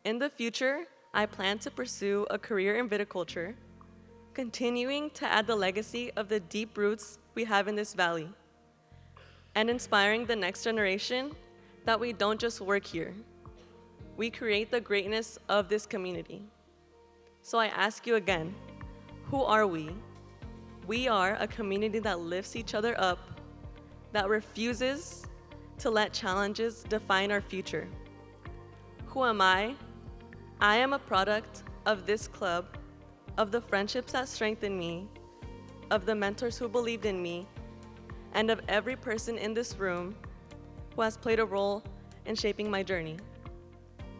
In the future, I plan to pursue a career in viticulture, continuing to add the legacy of the deep roots we have in this valley, and inspiring the next generation that we don't just work here, we create the greatness of this community. So I ask you again, who are we? We are a community that lifts each other up, that refuses to let challenges define our future. Who am I? I am a product of this club, of the friendships that strengthened me, of the mentors who believed in me, and of every person in this room who has played a role in shaping my journey.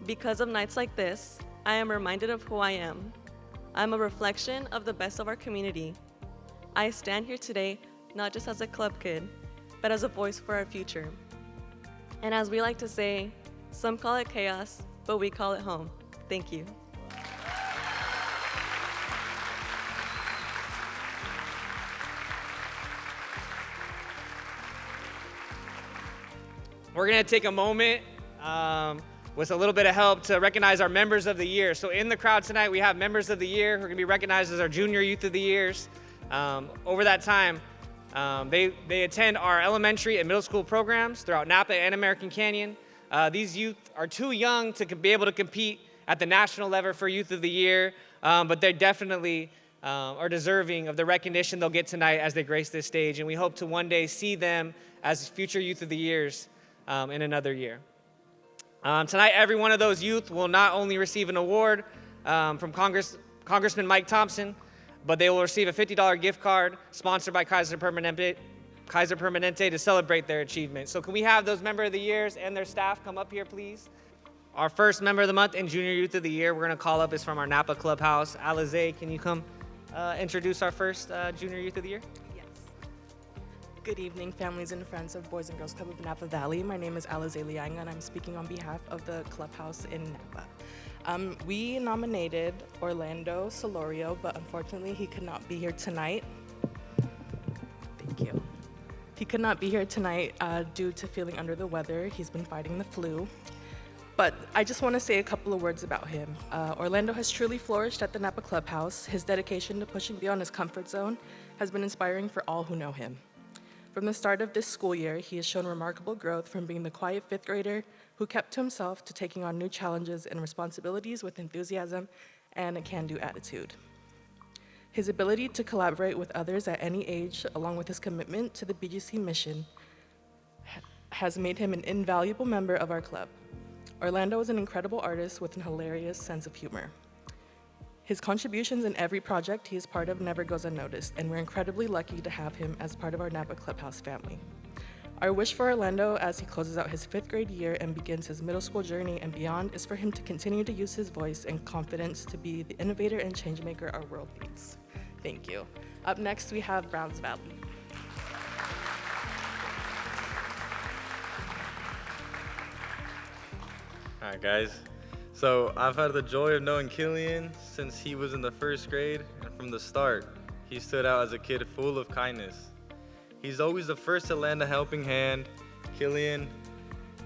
Because of nights like this, I am reminded of who I am. I'm a reflection of the best of our community. I stand here today not just as a club kid, but as a voice for our future. And as we like to say, some call it chaos, but we call it home. Thank you. We're gonna take a moment with a little bit of help to recognize our members of the year. So in the crowd tonight, we have members of the year who are gonna be recognized as our junior youth of the years. Over that time, they attend our elementary and middle school programs throughout Napa and American Canyon. These youth are too young to be able to compete at the national level for youth of the year, but they definitely are deserving of the recognition they'll get tonight as they grace this stage. And we hope to one day see them as future youth of the years in another year. Tonight, every one of those youth will not only receive an award from Congressman Mike Thompson, but they will receive a $50 gift card sponsored by Kaiser Permanente to celebrate their achievement. So can we have those member of the years and their staff come up here, please? Our first member of the month and junior youth of the year we're gonna call up is from our Napa Clubhouse. Aliga, can you come introduce our first junior youth of the year? Good evening, families and friends of Boys and Girls Club of Napa Valley. My name is Aliga Liang, and I'm speaking on behalf of the clubhouse in Napa. We nominated Orlando Solorio, but unfortunately he could not be here tonight. Thank you. He could not be here tonight due to feeling under the weather. He's been fighting the flu. But I just want to say a couple of words about him. Orlando has truly flourished at the Napa Clubhouse. His dedication to pushing beyond his comfort zone has been inspiring for all who know him. From the start of this school year, he has shown remarkable growth from being the quiet fifth grader who kept to himself to taking on new challenges and responsibilities with enthusiasm and a can-do attitude. His ability to collaborate with others at any age, along with his commitment to the BGC mission, has made him an invaluable member of our club. Orlando is an incredible artist with an hilarious sense of humor. His contributions in every project he is part of never goes unnoticed, and we're incredibly lucky to have him as part of our Napa Clubhouse family. Our wish for Orlando as he closes out his fifth grade year and begins his middle school journey and beyond is for him to continue to use his voice and confidence to be the innovator and changemaker our world needs. Thank you. Up next, we have Browns Valley. All right, guys. So I've had the joy of knowing Killian since he was in the first grade, and from the start, he stood out as a kid full of kindness. He's always the first to lend a helping hand. Killian,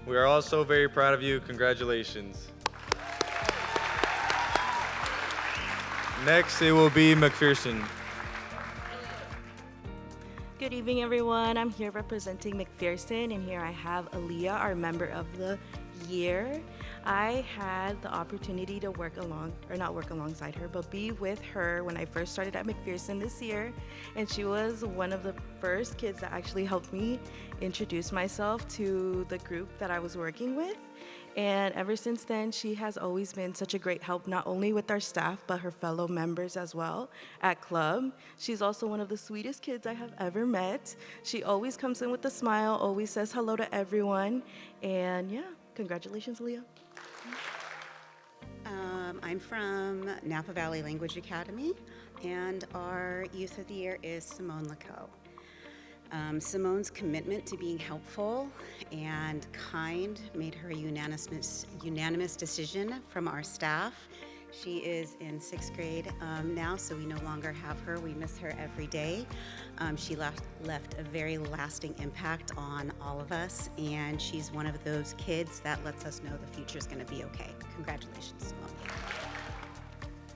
we are all so very proud of you. Congratulations. Next, it will be McPherson. Good evening, everyone. I'm here representing McPherson, and here I have Aaliyah, our member of the year. I had the opportunity to not work alongside her, but be with her when I first started at McPherson this year, and she was one of the first kids that actually helped me introduce myself to the group that I was working with. And ever since then, she has always been such a great help, not only with our staff, but her fellow members as well at club. She's also one of the sweetest kids I have ever met. She always comes in with a smile, always says hello to everyone. And yeah, congratulations, Leah. I'm from Napa Valley Language Academy, and our Youth of the Year is Simone Laco. Simone's commitment to being helpful and kind made her a unanimous decision from our staff. She is in 6th grade now, so we no longer have her. We miss her every day. She left a very lasting impact on all of us, and she's one of those kids that lets us know the future's going to be okay. Congratulations, Simone.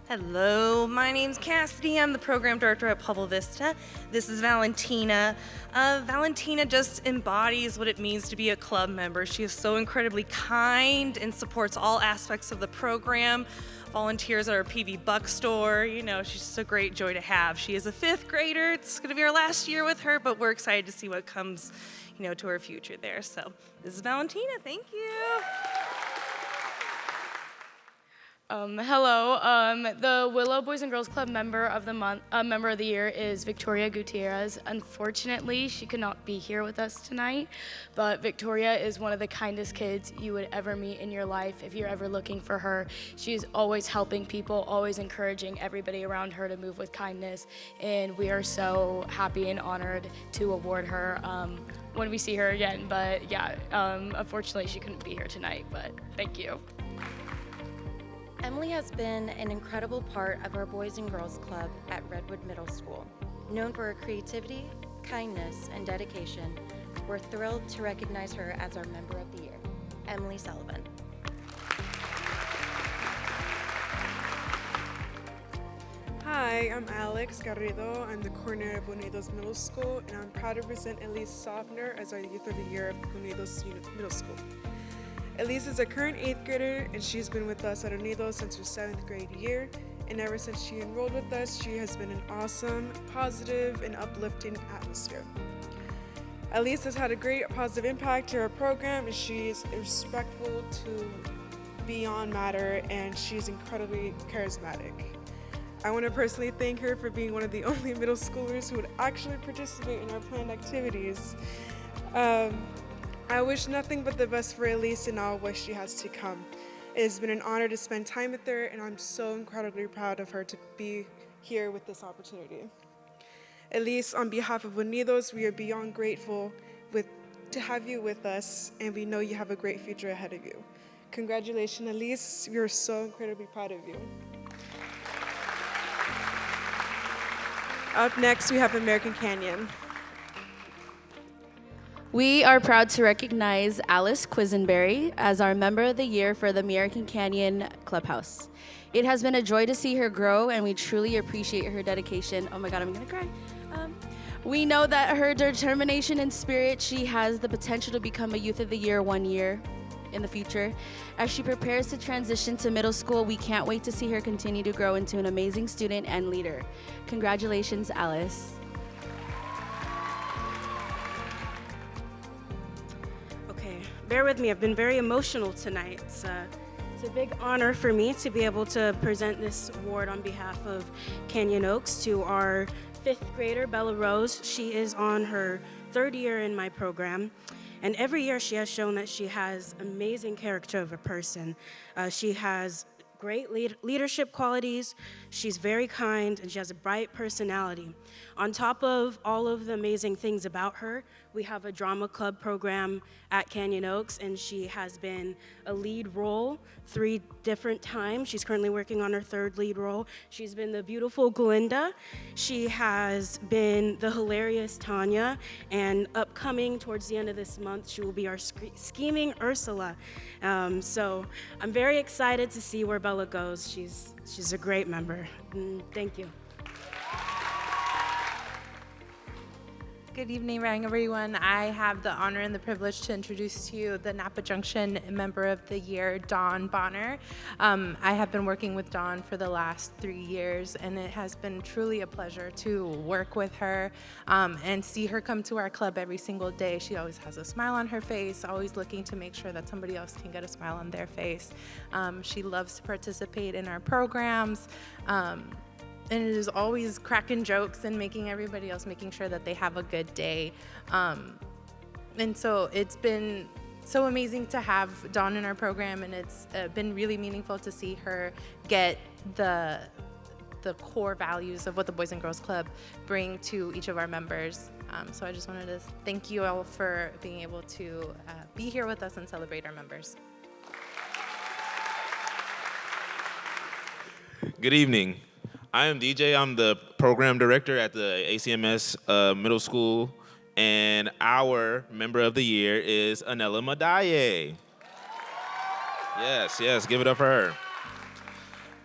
Hello, my name's Cassidy. I'm the program director at Pueblo Vista. This is Valentina. Valentina just embodies what it means to be a club member. She is so incredibly kind and supports all aspects of the program. Volunteers at our PV Buck store. You know, she's just a great joy to have. She is a 5th grader. It's going to be our last year with her, but we're excited to see what comes, to her future there. So this is Valentina. Thank you. Hello. The Willow Boys and Girls Club member of the year is Victoria Gutierrez. Unfortunately, she could not be here with us tonight, but Victoria is one of the kindest kids you would ever meet in your life if you're ever looking for her. She's always helping people, always encouraging everybody around her to move with kindness, and we are so happy and honored to award her when we see her again. But yeah, unfortunately, she couldn't be here tonight, but thank you. Emily has been an incredible part of our Boys and Girls Club at Redwood Middle School. Known for her creativity, kindness, and dedication, we're thrilled to recognize her as our Member of the Year, Emily Sullivan. Hi, I'm Alex Garrido. I'm the coordinator of Unidos Middle School, and I'm proud to present Elise Sofner as our Youth of the Year of Unidos Middle School. Elise is a current 8th grader, and she's been with us at Unidos since her 7th grade year. And ever since she enrolled with us, she has been an awesome, positive, and uplifting atmosphere. Elise has had a great positive impact to our program, and she's respectful to beyond matter, and she's incredibly charismatic. I want to personally thank her for being one of the only middle schoolers who would actually participate in our planned activities. I wish nothing but the best for Elise and all what she has to come. It has been an honor to spend time with her, and I'm so incredibly proud of her to be here with this opportunity. Elise, on behalf of Unidos, we are beyond grateful to have you with us, and we know you have a great future ahead of you. Congratulations, Elise. We are so incredibly proud of you. Up next, we have American Canyon. We are proud to recognize Alice Quisenberry as our Member of the Year for the American Canyon Clubhouse. It has been a joy to see her grow, and we truly appreciate her dedication. Oh my God, I'm gonna cry. We know that her determination and spirit, she has the potential to become a Youth of the Year one year in the future. As she prepares to transition to middle school, we can't wait to see her continue to grow into an amazing student and leader. Congratulations, Alice. Okay, bear with me. I've been very emotional tonight. It's a big honor for me to be able to present this award on behalf of Canyon Oaks to our 5th grader, Bella Rose. She is on her 3rd year in my program. And every year she has shown that she has amazing character of a person. She has great leadership qualities. She's very kind, and she has a bright personality. On top of all of the amazing things about her, we have a drama club program at Canyon Oaks, and she has been a lead role 3 different times. She's currently working on her 3rd lead role. She's been the beautiful Glinda. She has been the hilarious Tanya, and upcoming towards the end of this month, she will be our scheming Ursula. So I'm very excited to see where Bella goes. She's a great member. Thank you. Good evening, everyone. I have the honor and the privilege to introduce to you the Napa Junction Member of the Year, Dawn Bonner. I have been working with Dawn for the last 3 years, and it has been truly a pleasure to work with her and see her come to our club every single day. She always has a smile on her face, always looking to make sure that somebody else can get a smile on their face. She loves to participate in our programs. And it is always cracking jokes and making sure that they have a good day. And so it's been so amazing to have Dawn in our program, and it's been really meaningful to see her get the core values of what the Boys and Girls Club bring to each of our members. So I just wanted to thank you all for being able to be here with us and celebrate our members. Good evening. I am DJ. I'm the program director at the ACMS Middle School, and our member of the year is Anela Madaye. Yes, give it up for her.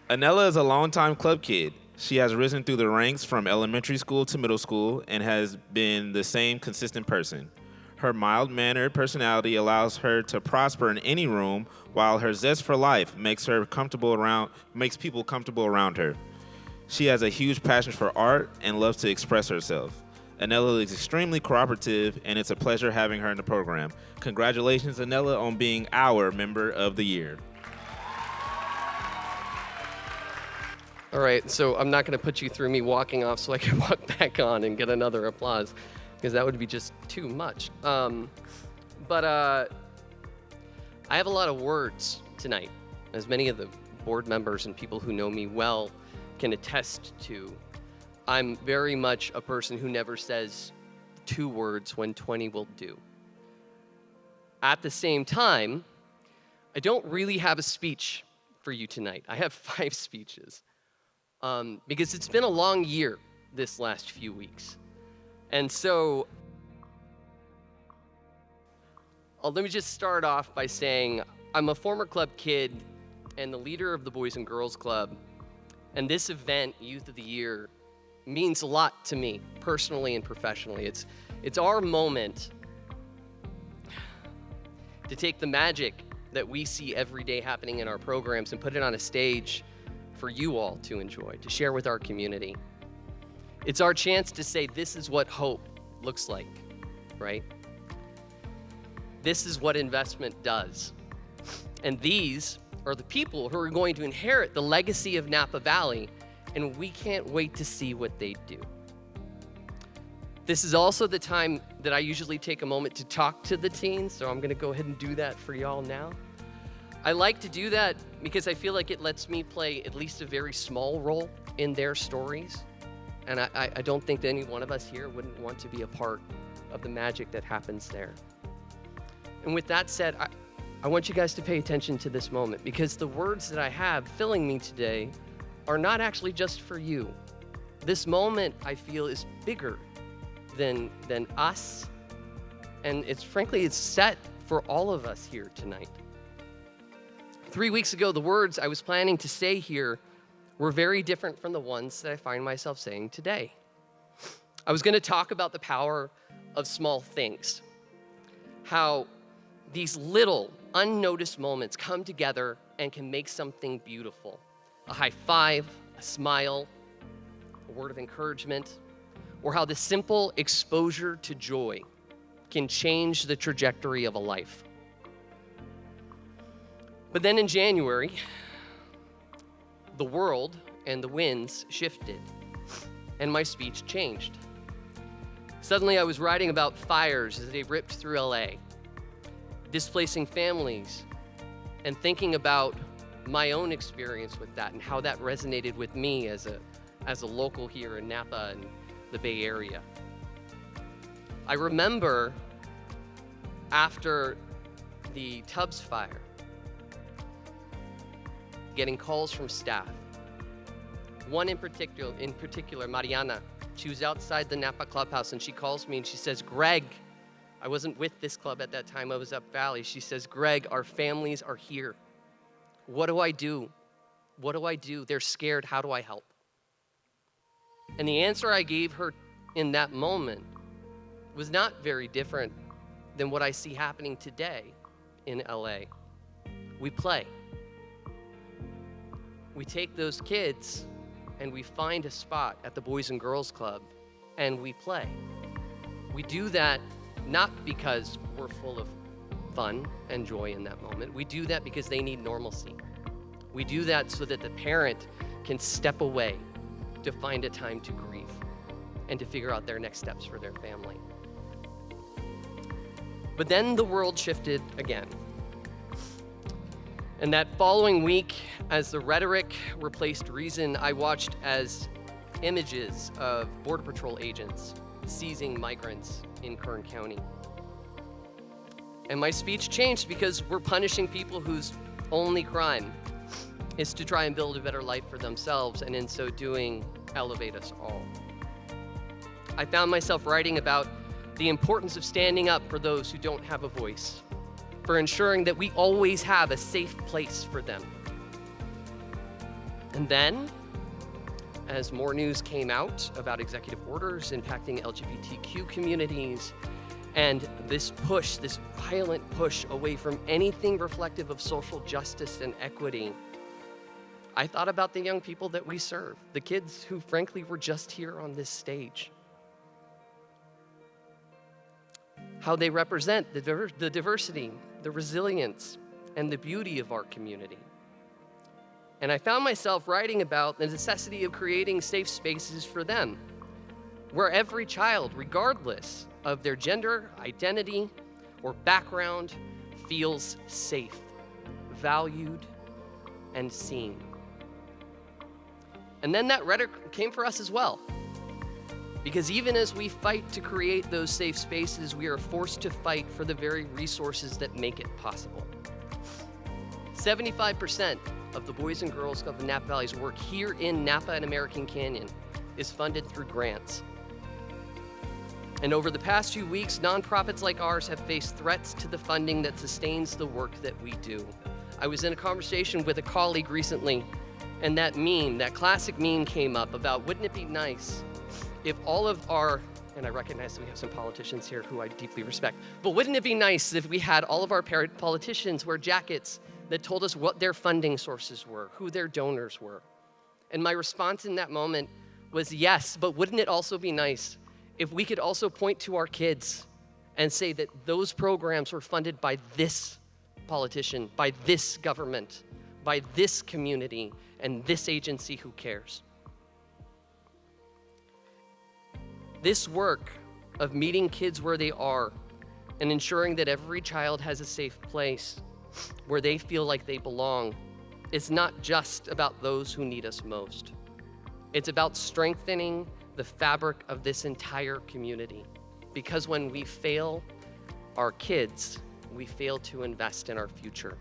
Anela is a longtime club kid. She has risen through the ranks from elementary school to middle school and has been the same consistent person. Her mild-mannered personality allows her to prosper in any room, while her zest for life makes people comfortable around her. She has a huge passion for art and loves to express herself. Anela is extremely cooperative, and it's a pleasure having her in the program. Congratulations, Anela, on being our Member of the Year. All right, so I'm not going to put you through me walking off so I can walk back on and get another applause, because that would be just too much. But I have a lot of words tonight, as many of the board members and people who know me well can attest to. I'm very much a person who never says 2 words when 20 will do. At the same time, I don't really have a speech for you tonight. I have 5 speeches because it's been a long year this last few weeks. And so let me just start off by saying I'm a former club kid and the leader of the Boys and Girls Club. And this event, Youth of the Year, means a lot to me, personally and professionally. It's our moment to take the magic that we see every day happening in our programs and put it on a stage for you all to enjoy, to share with our community. It's our chance to say, this is what hope looks like, right? This is what investment does. And these are the people who are going to inherit the legacy of Napa Valley, and we can't wait to see what they do. This is also the time that I usually take a moment to talk to the teens, so I'm gonna go ahead and do that for y'all now. I like to do that because I feel like it lets me play at least a very small role in their stories, and I don't think that any one of us here wouldn't want to be a part of the magic that happens there. And with that said, I want you guys to pay attention to this moment, because the words that I have filling me today are not actually just for you. This moment, I feel, is bigger than us, and it's set for all of us here tonight. 3 weeks ago, the words I was planning to say here were very different from the ones that I find myself saying today. I was going to talk about the power of small things, how these little unnoticed moments come together and can make something beautiful. A high five, a smile, a word of encouragement, or how the simple exposure to joy can change the trajectory of a life. But then in January, the world and the winds shifted, and my speech changed. Suddenly I was writing about fires as they ripped through LA, displacing families, and thinking about my own experience with that and how that resonated with me as a local here in Napa and the Bay Area. I remember after the Tubbs fire, getting calls from staff. One in particular, Mariana, she was outside the Napa clubhouse and she calls me and she says, Greg, I wasn't with this club at that time, I was up Valley. She says, Greg, our families are here. What do I do? What do I do? They're scared, how do I help? And the answer I gave her in that moment was not very different than what I see happening today in LA. We play. We take those kids and we find a spot at the Boys and Girls Club and we play. We do that not because we're full of fun and joy in that moment. We do that because they need normalcy. We do that so that the parent can step away to find a time to grieve and to figure out their next steps for their family. But then the world shifted again. And that following week, as the rhetoric replaced reason, I watched as images of Border Patrol agents seizing migrants in Kern County. And my speech changed because we're punishing people whose only crime is to try and build a better life for themselves, and in so doing, elevate us all. I found myself writing about the importance of standing up for those who don't have a voice, for ensuring that we always have a safe place for them. And then, as more news came out about executive orders impacting LGBTQ communities, and this push, this violent push away from anything reflective of social justice and equity, I thought about the young people that we serve, the kids who frankly were just here on this stage. How they represent the diversity, the resilience, and the beauty of our community. And I found myself writing about the necessity of creating safe spaces for them, where every child, regardless of their gender, identity, or background, feels safe, valued, and seen. And then that rhetoric came for us as well. Because even as we fight to create those safe spaces, we are forced to fight for the very resources that make it possible. 75% of the Boys and Girls Club of Napa Valley's work here in Napa and American Canyon is funded through grants. And over the past few weeks, nonprofits like ours have faced threats to the funding that sustains the work that we do. I was in a conversation with a colleague recently, and that meme, that classic meme came up about, wouldn't it be nice if all of our, and I recognize that we have some politicians here who I deeply respect, but wouldn't it be nice if we had all of our politicians wear jackets that told us what their funding sources were, who their donors were? And my response in that moment was yes, but wouldn't it also be nice if we could also point to our kids and say that those programs were funded by this politician, by this government, by this community, and this agency who cares? This work of meeting kids where they are and ensuring that every child has a safe place where they feel like they belong is not just about those who need us most. It's about strengthening the fabric of this entire community. Because when we fail our kids, we fail to invest in our future.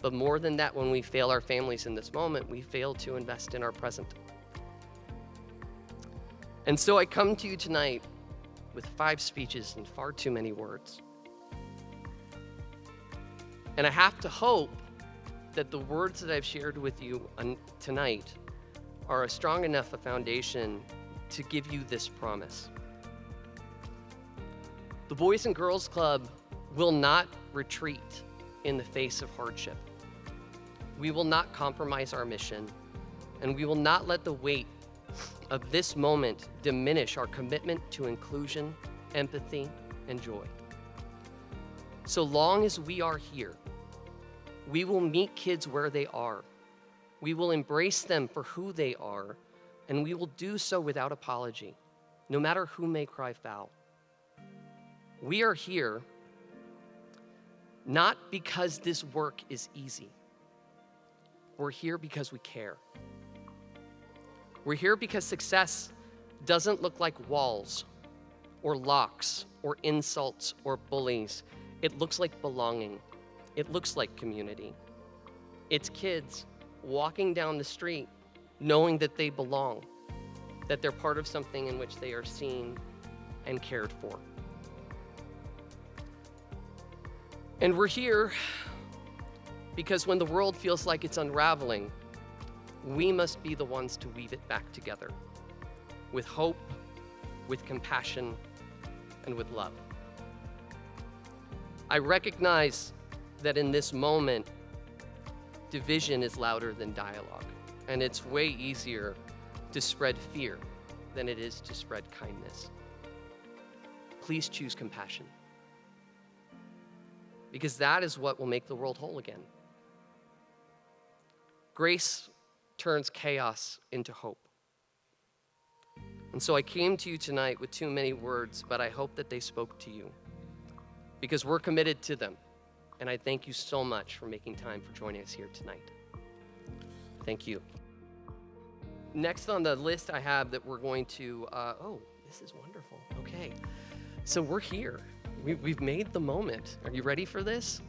But more than that, when we fail our families in this moment, we fail to invest in our present. And so I come to you tonight with 5 speeches and far too many words. And I have to hope that the words that I've shared with you tonight are a strong enough a foundation to give you this promise. The Boys and Girls Club will not retreat in the face of hardship. We will not compromise our mission, and we will not let the weight of this moment diminish our commitment to inclusion, empathy, and joy. So long as we are here, we will meet kids where they are. We will embrace them for who they are, and we will do so without apology, no matter who may cry foul. We are here not because this work is easy. We're here because we care. We're here because success doesn't look like walls or locks or insults or bullies. It looks like belonging. It looks like community. It's kids walking down the street knowing that they belong, that they're part of something in which they are seen and cared for. And we're here because when the world feels like it's unraveling, we must be the ones to weave it back together with hope, with compassion, and with love. I recognize that in this moment, division is louder than dialogue, and it's way easier to spread fear than it is to spread kindness. Please choose compassion, because that is what will make the world whole again. Grace turns chaos into hope. And so I came to you tonight with too many words, but I hope that they spoke to you, because we're committed to them. And I thank you so much for making time for joining us here tonight. Thank you. Next on the list I have that we're going to, oh, this is wonderful. Okay, so we're here. We've made the moment. Are you ready for this?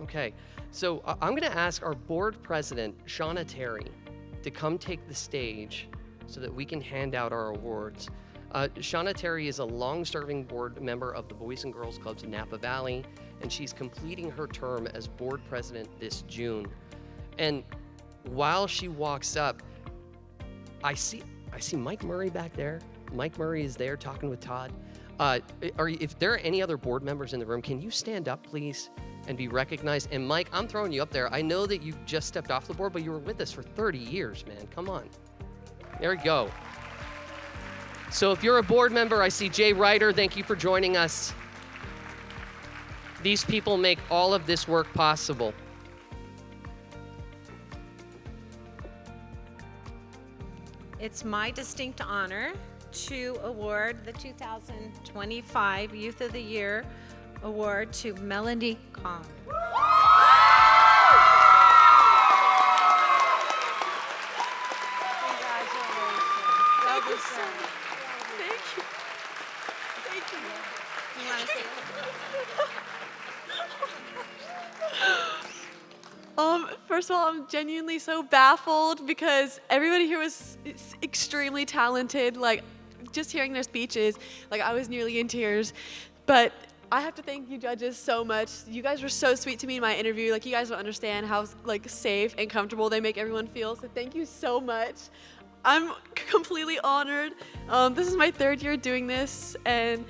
Okay, so I'm gonna ask our board president, Shauna Terry, to come take the stage so that we can hand out our awards. Shauna Terry is a long-serving board member of the Boys and Girls Clubs in Napa Valley, and she's completing her term as board president this June. And while she walks up, I see Mike Murray back there. Mike Murray is there talking with Todd. If there are any other board members in the room, can you stand up, please, and be recognized? And Mike, I'm throwing you up there. I know that you just stepped off the board, but you were with us for 30 years, man. Come on. There we go. So if you're a board member, I see Jay Ryder. Thank you for joining us. These people make all of this work possible. It's my distinct honor to award the 2025 Youth of the Year Award to Melody Kong. Thank you. Thank you. You want to say First of all, I'm genuinely so baffled because everybody here was extremely talented. Like, just hearing their speeches, like, I was nearly in tears. But I have to thank you judges so much. You guys were so sweet to me in my interview. Like, you guys don't understand how, like, safe and comfortable they make everyone feel. So thank you so much. I'm completely honored. This is my third year doing this, and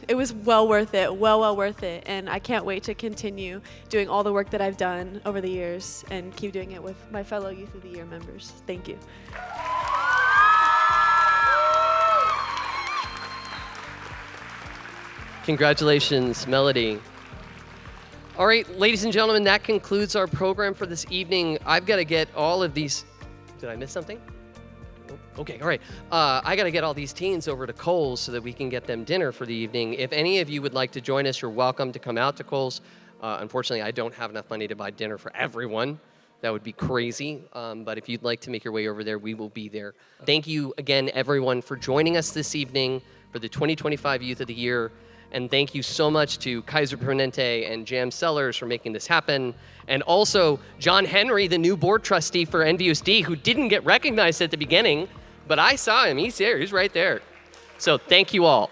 it was well worth it, well worth it. And I can't wait to continue doing all the work that I've done over the years and keep doing it with my fellow Youth of the Year members. Thank you. Congratulations, Melody. All right, ladies and gentlemen, that concludes our program for this evening. I've got to get all of these. Did I miss something? Okay, all right. I got to get all these teens over to Kohl's so that we can get them dinner for the evening. If any of you would like to join us, you're welcome to come out to Kohl's. Unfortunately, I don't have enough money to buy dinner for everyone. That would be crazy. But if you'd like to make your way over there, we will be there. Thank you again, everyone, for joining us this evening for the 2025 Youth of the Year. And thank you so much to Kaiser Permanente and Jam Sellers for making this happen. And also John Henry, the new board trustee for NVUSD, who didn't get recognized at the beginning, but I saw him. He's there. He's right there. So thank you all.